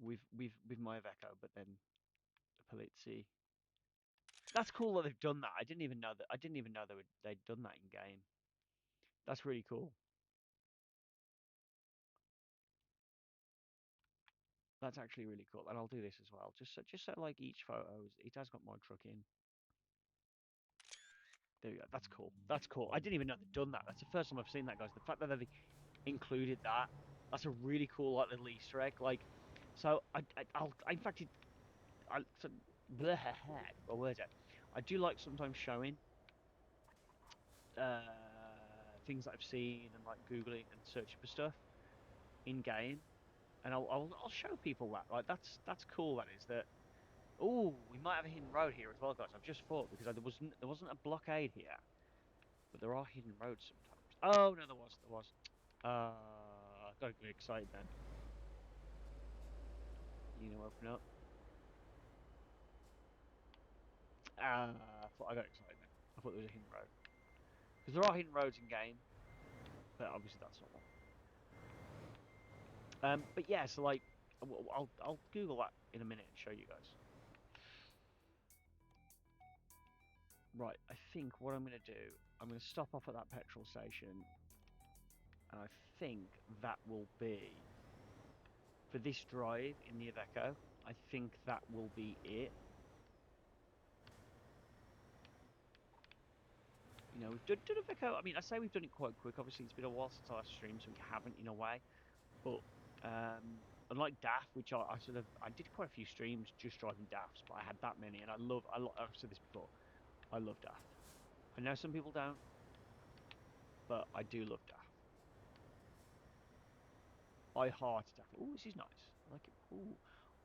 with my Iveco, but then the Polizzi. That's cool that they've done that. I didn't even know that. I didn't even know they'd done that in game. That's really cool. That's actually really cool, and I'll do this as well. Just so like each photo, it has got my truck in. There we go. That's cool. That's cool. I didn't even know they'd done that. That's the first time I've seen that, guys. The fact that they've included that, that's a really cool like little Easter egg. Like, so I'll in fact, so, bleh, what word it? I do like sometimes showing things that I've seen and like googling and searching for stuff in game, and I'll show people that. Like that's cool. That is that. Oh, we might have a hidden road here as well, guys. I've just thought because there wasn't a blockade here, but there are hidden roads sometimes. Oh no, there was. I got to get excited then. You know, open up. I thought I got excited then. I thought there was a hidden road because there are hidden roads in game, but obviously that's not one. But yeah, so like, I'll Google that in a minute and show you guys. Right, I think what I'm gonna do, I'm gonna stop off at that petrol station, and I think that will be for this drive in the Iveco. I think that will be it. You know, we've done Iveco. I mean, I say we've done it quite quick. Obviously, it's been a while since I last streamed, so we haven't in a way. But unlike DAF, which I did quite a few streams just driving DAFs, but I had that many, and I've said this before, I love DAF. I know some people don't, but I do love DAF. I heart DAF. Oh, this is nice. I like it. Oh,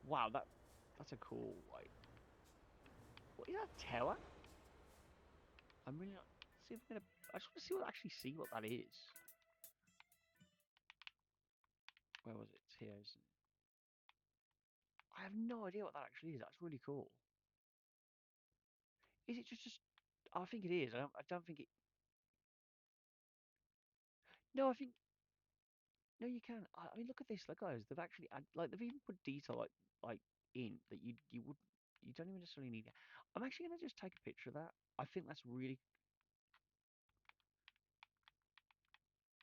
wow, that's a cool like. What is that tower? I'm really not. See if I'm gonna. I just want to see actually see what that is. Where was it? It's here, isn't it? I have no idea what that actually is. That's really cool. Is it just? Oh, I think it is. I don't think it. No, I think no. You can. I mean, look at this. Look, guys. They've actually like they've even put detail like in that you don't even necessarily need it. I'm actually gonna just take a picture of that. I think that's really.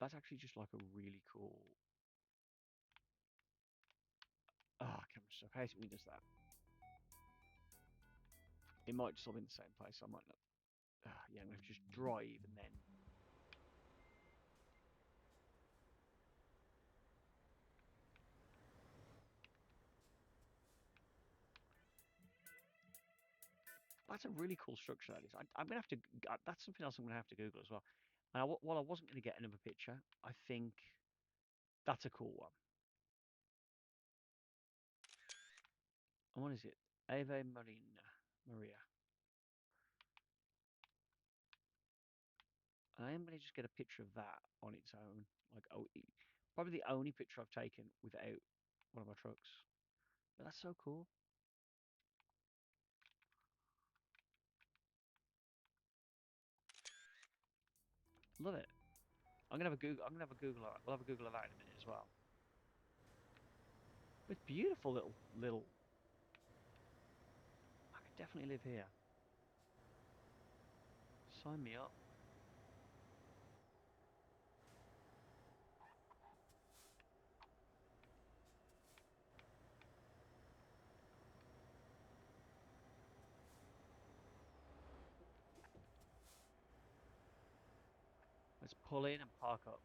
That's actually just like a really cool. Camera stuff. How it does that? It might just all be in the same place. I might not. Yeah, I'm gonna just drive and then. That's a really cool structure. That is. I'm gonna have to. That's something else I'm gonna have to Google as well. Now, while I wasn't gonna get another picture, I think that's a cool one. And what is it? Ave Marina, Maria. And I am gonna just get a picture of that on its own. Like, oh, probably the only picture I've taken without one of my trucks. But that's so cool. Love it. I'm gonna have a Google. I'm gonna have a Google. We'll have a Google of that in a minute as well. It's beautiful little. I could definitely live here. Sign me up. Let's pull in and park up.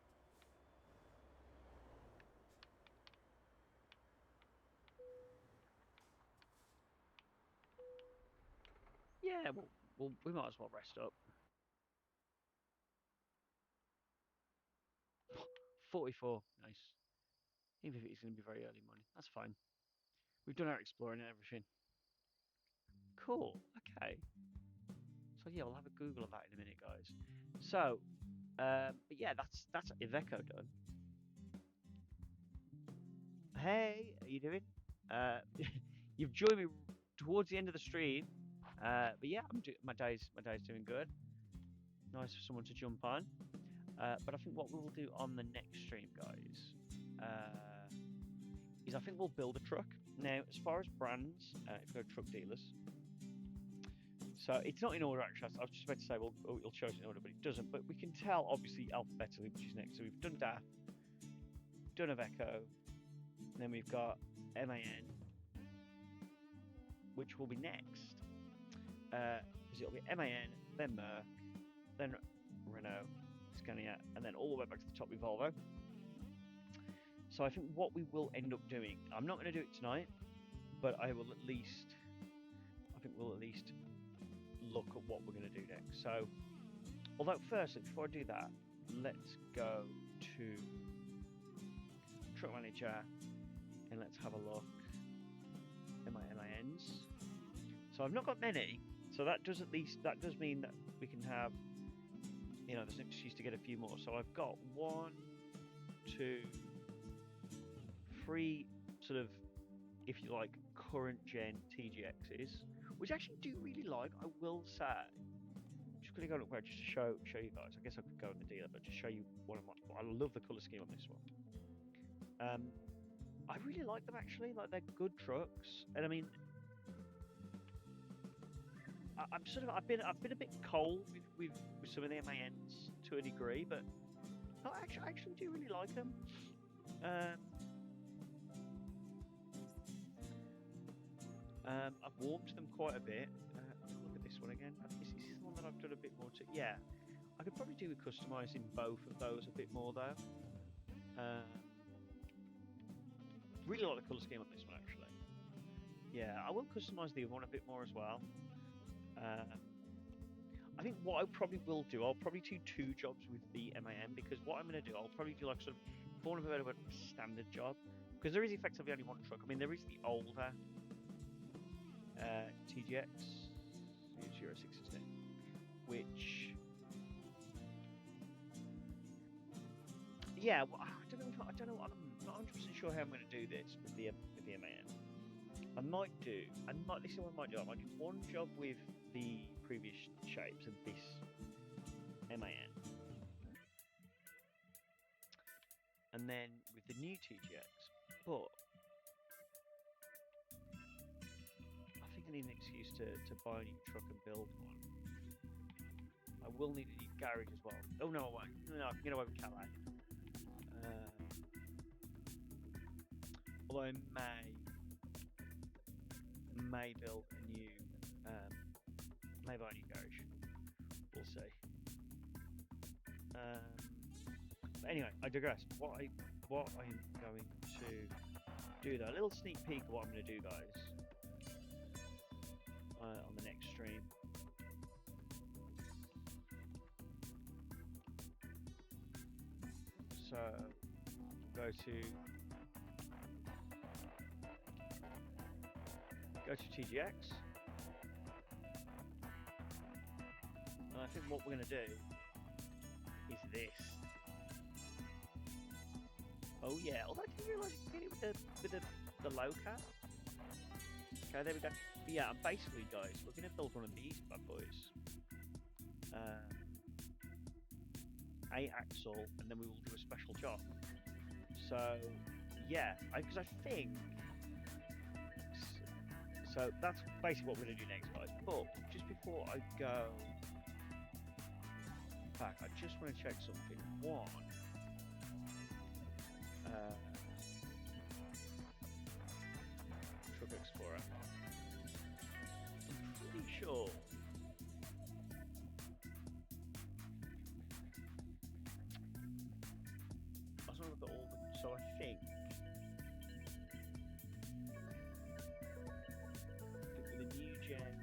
Yeah, we might as well rest up. 44, nice. Even if it's going to be very early morning, that's fine. We've done our exploring and everything. Cool. Okay. So yeah, we'll have a Google of that in a minute, guys. So, but yeah, that's Iveco done. Hey, how you doing? Uh, you've joined me towards the end of the stream. But yeah, my day's doing good. Nice for someone to jump on. But I think what we will do on the next stream, guys, is I think we'll build a truck. Now, as far as brands, if we go to truck dealers, so it's not in order actually. I was just about to say, well, it'll show us in order, but it doesn't. But we can tell, obviously, alphabetically which is next. So we've done DAF, done Iveco, then we've got MAN, which will be next. Because it'll be MAN, then Merc, then Renault, Scania, and then all the way back to the top with Volvo. So I think what we will end up doing, I'm not going to do it tonight, but I think we'll at least look at what we're going to do next. So, although firstly, before I do that, let's go to Truck Manager and let's have a look at my MANs. So I've not got many, so that does mean that we can have, there's an excuse to get a few more. So I've got 1, 2, 3 sort of, if you like, current gen TGXs, which I actually do really like, I will say. I'm just going to go up there just to show you guys. I guess I could go in the dealer, but just show you one of my. I love the colour scheme on this one. I really like them actually. Like, they're good trucks, and I mean, I've been a bit cold with some of the MANs to a degree, but I actually do really like them. I've warmed them quite a bit. Look at this one again. This is the one that I've done a bit more to. Yeah, I could probably do with customising both of those a bit more though. Really like the colour scheme on this one actually. Yeah, I will customise the other one a bit more as well. I think what I probably will do, I'll probably do 2 jobs with the MAN, because what I'm going to do, I'll probably do like sort of, for want of a better word, a standard job, because there is effectively only one truck. I mean, there is the older TGX 06, which, yeah, well, I don't know. I'm not 100% sure how I'm going to do this with the MAN. This is what I might do. I might do 1 job with the previous shapes and this MAN, and then with the new TGX. But I think I need an excuse to buy a new truck and build one. I will need a new garage as well. Oh no, I won't. No, I can get away with Calais. Although I may build a new, may buy a new garage. We'll see. But anyway, I digress. What I'm going to do though, a little sneak peek of what I'm going to do, guys, on the next stream. So go to TGX, and I think what we're going to do is this. Oh yeah, although I didn't realise you can get it with the low cap. Okay, there we go. But yeah, basically, guys, we're going to build one of these bad boys. 8 axle, and then we will do a special job. So yeah, because I think. So that's basically what we're going to do next, guys. But just before I go back, I just want to check something. One, Truck Explorer. I'm pretty sure. I was going to look at all the. So I think. The new gen,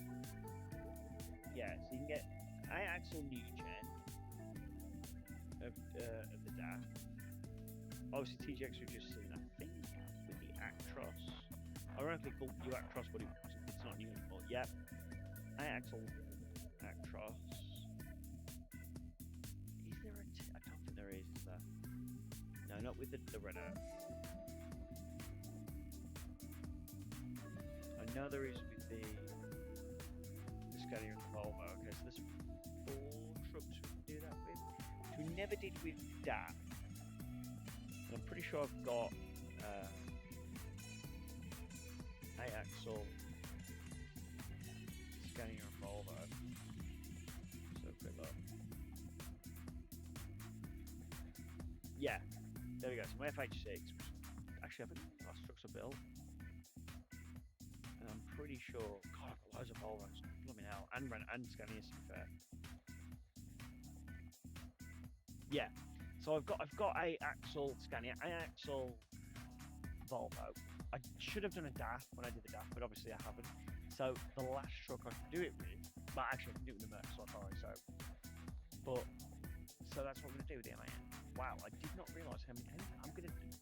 yeah, so you can get 8 axle new gen of the DAF. Obviously TGX we've just seen, I think, with the Actros. Ironically called new Actros, but it's not new anymore. Yep, 8 axle Actros. Is there I don't think there is there? No, not with the Renault. I know there is with the Scania and the Volvo. Okay, so there's 4 trucks we can do that with, which we never did with that. And I'm pretty sure I've got 8 axle Scania and Volvo. So quick look. Yeah, there we go. So my FH6. Actually, I think the last trucks are built. I'm pretty sure. God, I've got loads of Volvos. Blooming hell, and Scanias to be fair. Yeah. So I've got a axle Scania, an axle Volvo. I should have done a DAF when I did the DAF, but obviously I haven't. So the last truck I can do it with, well, actually I can do it with the Merc, so so that's what I'm gonna do with the MAN. Wow, I did not realise how many.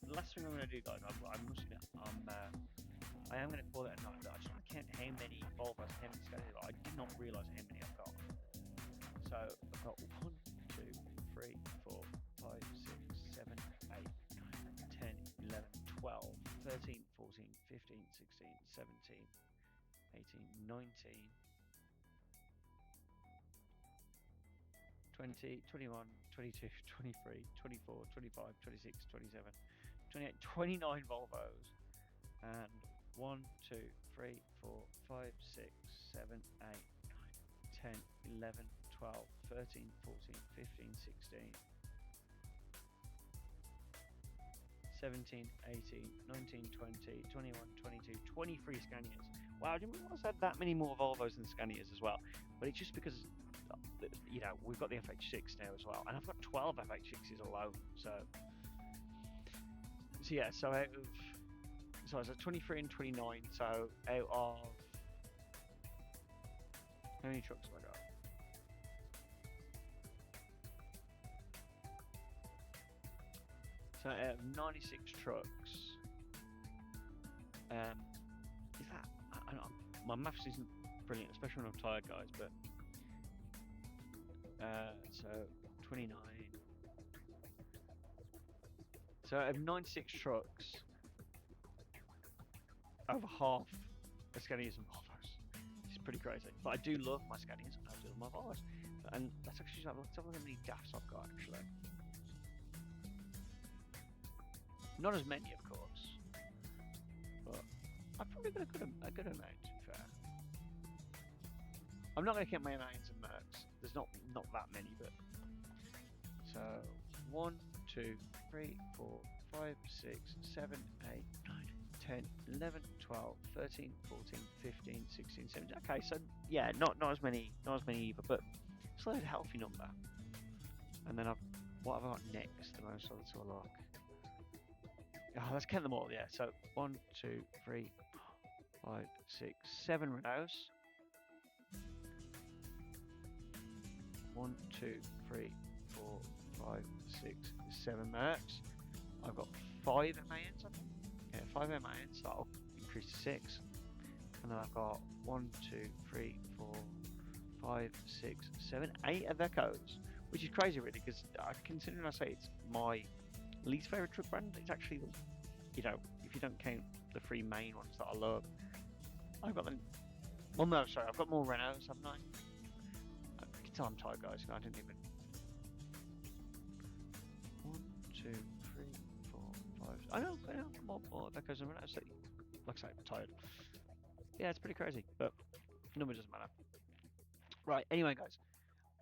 The last thing I'm gonna do, guys, I must admit, I am gonna call it a night, but I just want to count how many Volvos, how many Scanias. I did not realise how many I've got. So I've got 1, 2, 3, 4, 5, 6, 7, 8, 9, 10, 11, 12, 13, 14, 15, 16, 17, 18, 19, 20, 21, 22, 23, 24, 25, 26, 27, 28, 29 Volvos. And 1, 2, 3, 4, 5, 6, 7, 8, 9, 10, 11, 12, 13, 14, 15, 16, 17, 18, 19, 20, 21, 22, 23 Scanias. Wow, I didn't realise I had that many more Volvos than Scanias as well. But it's just because, we've got the FH6 now as well. And I've got 12 FH6s alone. So yeah, so out of, so I was at 23 and 29. So out of, how many trucks have I got? So out of 96 trucks, is that, my maths isn't brilliant, especially when I'm tired, guys, but so 29. So out of 96 trucks, over half are Scanias and Volvos. It's pretty crazy. But I do love my Scanias and I do love my Volvos. And let's actually have a look at how many DAFs I've got actually. Not as many, of course, but I've probably got a good amount, to be fair. I'm not going to count my MANs and Mercs. There's not that many, but so 1, 2, 3, 4, 5, 6, 7, 8, 9, 10, 11, 12, 13, 14, 15, 16, 17. Okay, so yeah, not as many either, but still a healthy number. And then what have I got next? The most let's have a look. Oh, let's count them all, yeah. So 1, 2, 3, 4, 5, 6, 7 Renaults. 1, 2, 3, 4, 5, 6, 7 Mercs. I've got 5 MANs, I think. Yeah, 5 MANs, so that'll increase to 6. And then I've got 1, 2, 3, 4, 5, 6, 7, 8 Avecos, which is crazy, really, because considering I say it's my least favourite truck brand, it's actually, if you don't count the 3 main ones that I love, I've got I've got more Renaults, haven't I? You can tell I'm tired, guys. I didn't even. 1, 2, 3, 4, 5. I know, more Avecos and Renaults. Like I say, I'm tired. Yeah, it's pretty crazy, but number doesn't matter. Right. Anyway, guys,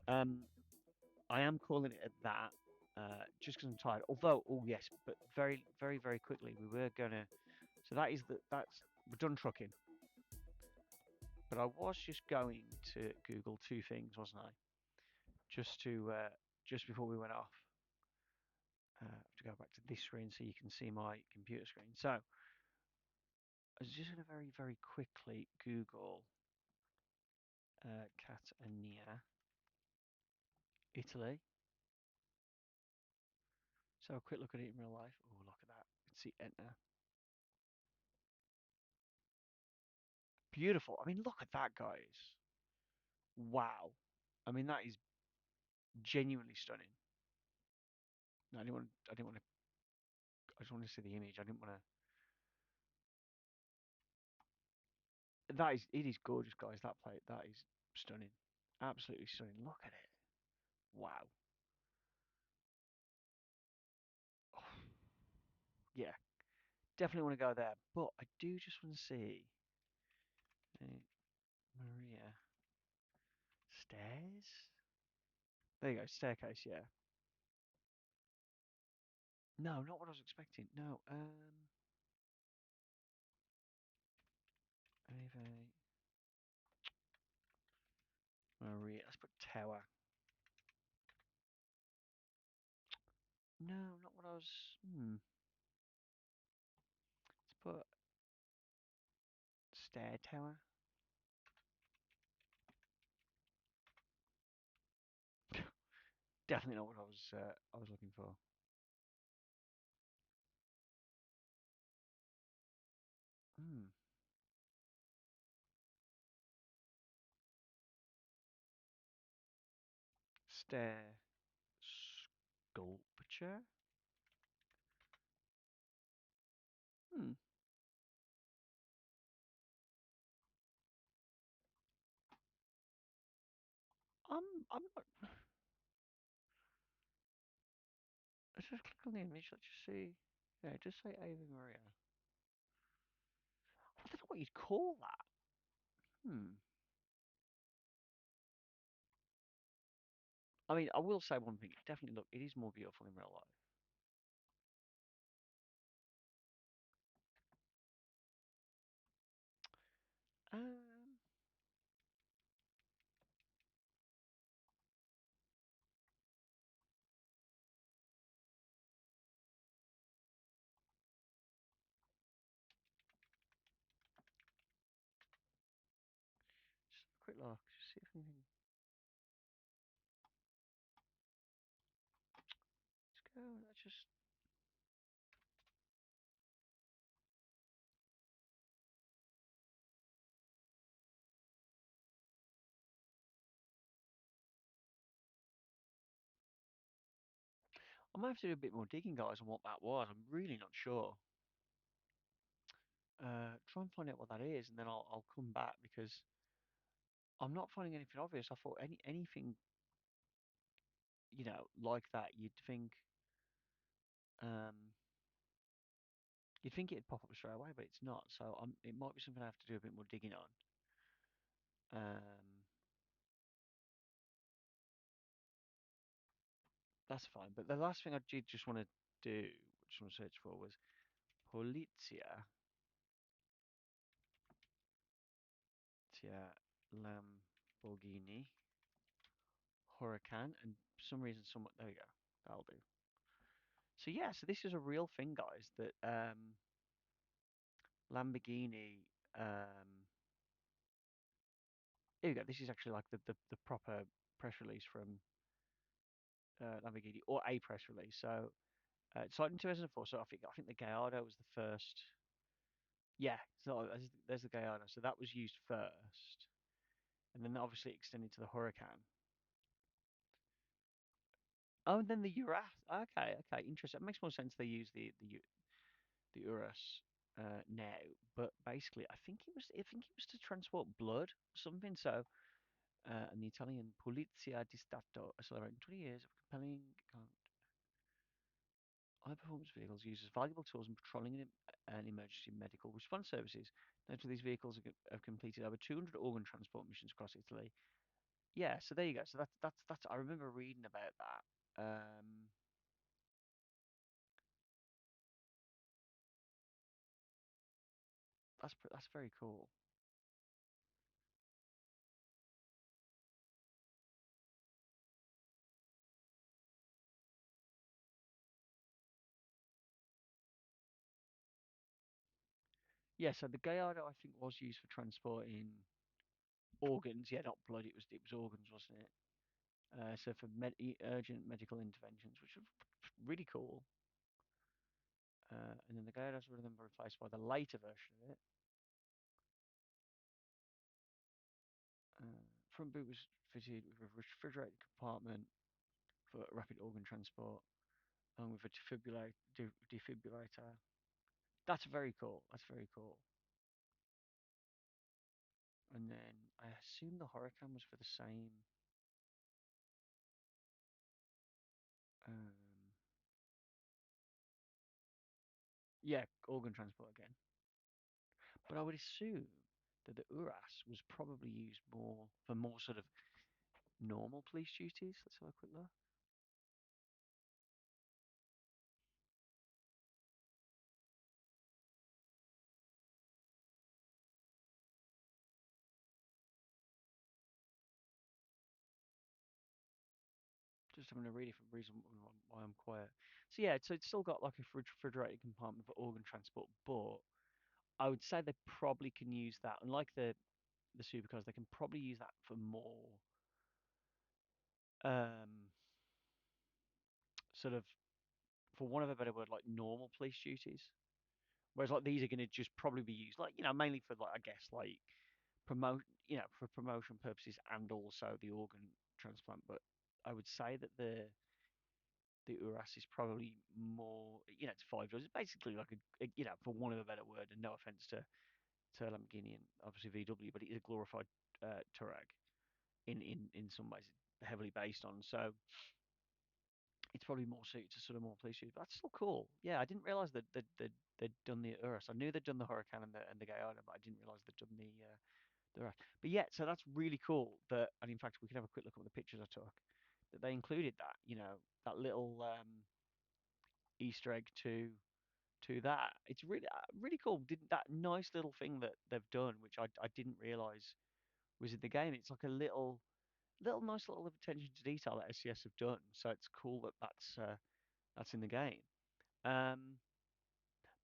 I am calling it at that. Just because I'm tired. Although, oh yes, but very, very, very quickly, we were gonna. So we're done trucking. But I was just going to Google 2 things, wasn't I? Just before we went off. I have to go back to this screen so you can see my computer screen. So I was just going to very, very quickly Google Catania, Italy. So a quick look at it in real life. Oh, look at that. You can see enter. Beautiful. I mean, look at that, guys. Wow. I mean, that is genuinely stunning. No, I didn't want to, I just want to see the image. I didn't want to. It is gorgeous, guys. That is stunning. Absolutely stunning. Look at it. Wow. Oh, yeah, definitely want to go there. But I do just want to see Maria stairs. There you go, staircase. Yeah. No, not what I was expecting. No. Ave Maria. Let's put tower. No, not what I was. Let's put stair tower. Definitely not what I was looking for. Hmm. Stair sculpture. Hmm. I'm not. Let's just click on the image. Let's just see. Yeah, just say Ave Maria. I don't know what you'd call that. Hmm. I mean, I will say one thing. Definitely, look, it is more beautiful in real life. Um, just a quick look. Just see if anything. Let's go. Let's just. I might have to do a bit more digging, guys, on what that was. I'm really not sure. Try and find out what that is, and then I'll come back because I'm not finding anything obvious. I thought anything like that, um you'd think it'd pop up straight away, but it's not. So it might be something I have to do a bit more digging on. Um, that's fine. But the last thing I did just want to do, just want to search for was Polizia, Lamborghini Huracan, and for some reason, somewhat there we go. That'll do. So yeah, so this is a real thing, guys. That Lamborghini. Here we go. This is actually like the proper press release from Lamborghini, or a press release. So it's like in 2004. So I think the Gallardo was the first. Yeah, so there's the Gallardo. So that was used first, and then obviously extended to the Huracan. Oh, and then the Urus. Okay, okay, interesting. It makes more sense they use the Urus now, but basically, I think it was to transport blood or something. So, and the Italian Polizia di Stato accelerating 20 years of compelling high-performance vehicles uses valuable tools in patrolling and emergency medical response services. Notably, these vehicles have completed over 200 organ transport missions across Italy. Yeah, so there you go. So that's. I remember reading about that. That's very cool. Yeah, so the Gallardo I think was used for transporting organs. Yeah, not blood. It was organs, wasn't it? So for urgent medical interventions, which was really cool. And then the Gallardos were then replaced by the later version of it. Front boot was fitted with a refrigerated compartment for rapid organ transport, along with a defibrillator. That's very cool. That's very cool. And then I assume the Huracan was for the same. Um, yeah, organ transport again. But I would assume that the Urus was probably used more for more sort of normal police duties. Let's have a quick look. Just having a really different reason why I'm quiet. So yeah, so it's still got like a refrigerated compartment for organ transport, but I would say they probably can use that. Unlike the supercars, they can probably use that for more um, sort of, for one of a better word, like normal police duties. Whereas like these are going to just probably be used like mainly for like I guess like promote for promotion purposes and also the organ transplant. But I would say that the Uras is probably more, it's $5. It's basically like for one of a better word, and no offense to Lamborghini and obviously VW, but it is a glorified Touareg in some ways, heavily based on. So it's probably more suited to sort of more police use. But that's still cool. Yeah, I didn't realize that they'd done the Urus. I knew they'd done the Huracan and the Gallardo, but I didn't realize they'd done the rest. But yeah, so that's really cool. That, and in fact, we can have a quick look at the pictures I took. That they included that, that little Easter egg to that. It's really really cool. Did that nice little thing that they've done, which I didn't realize was in the game. It's like a little nice little attention to detail that SCS have done. So it's cool that that's in the game. Um,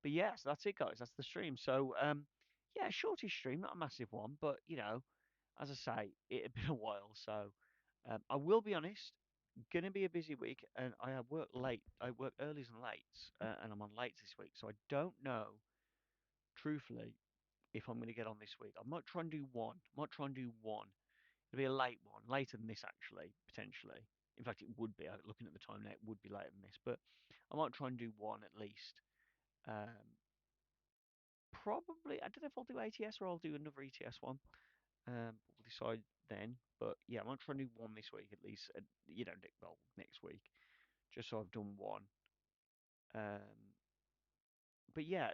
but yeah, so that's it, guys. That's the stream. So yeah, shortish stream, not a massive one, but as I say, it had been a while. So I will be honest, gonna be a busy week, and I have work late. I work earlys and lates, and I'm on late this week. So I don't know, truthfully, if I'm gonna get on this week. I might try and do one. Might try and do one. It'll be a late one, later than this actually, potentially. In fact, it would be. Looking at the time now, it would be later than this. But I might try and do one at least. Um, Probably, I don't know if I'll do ATS or I'll do another ETS one. We'll decide then. But yeah, I might try and do one this week at least. Well, next week, just so I've done one. Um, but yeah,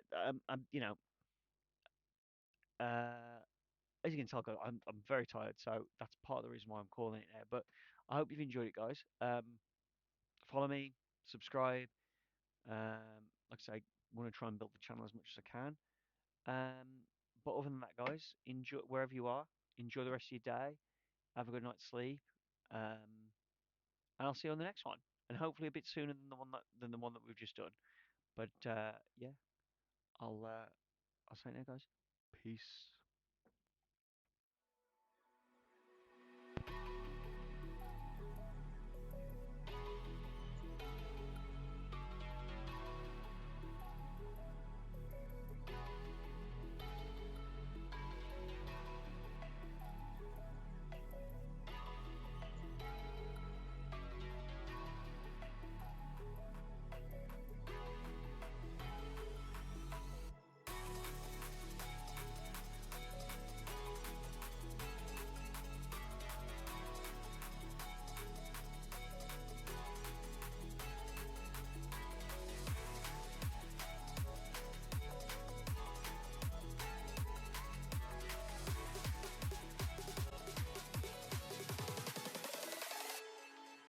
uh, as you can tell, I'm very tired, so that's part of the reason why I'm calling it there. But I hope you've enjoyed it, guys. Follow me, subscribe. Like I say, want to try and build the channel as much as I can. But other than that, guys, enjoy wherever you are. Enjoy the rest of your day. Have a good night's sleep. And I'll see you on the next one. And hopefully a bit sooner than the one that we've just done. But yeah, I'll say it now, guys. Peace.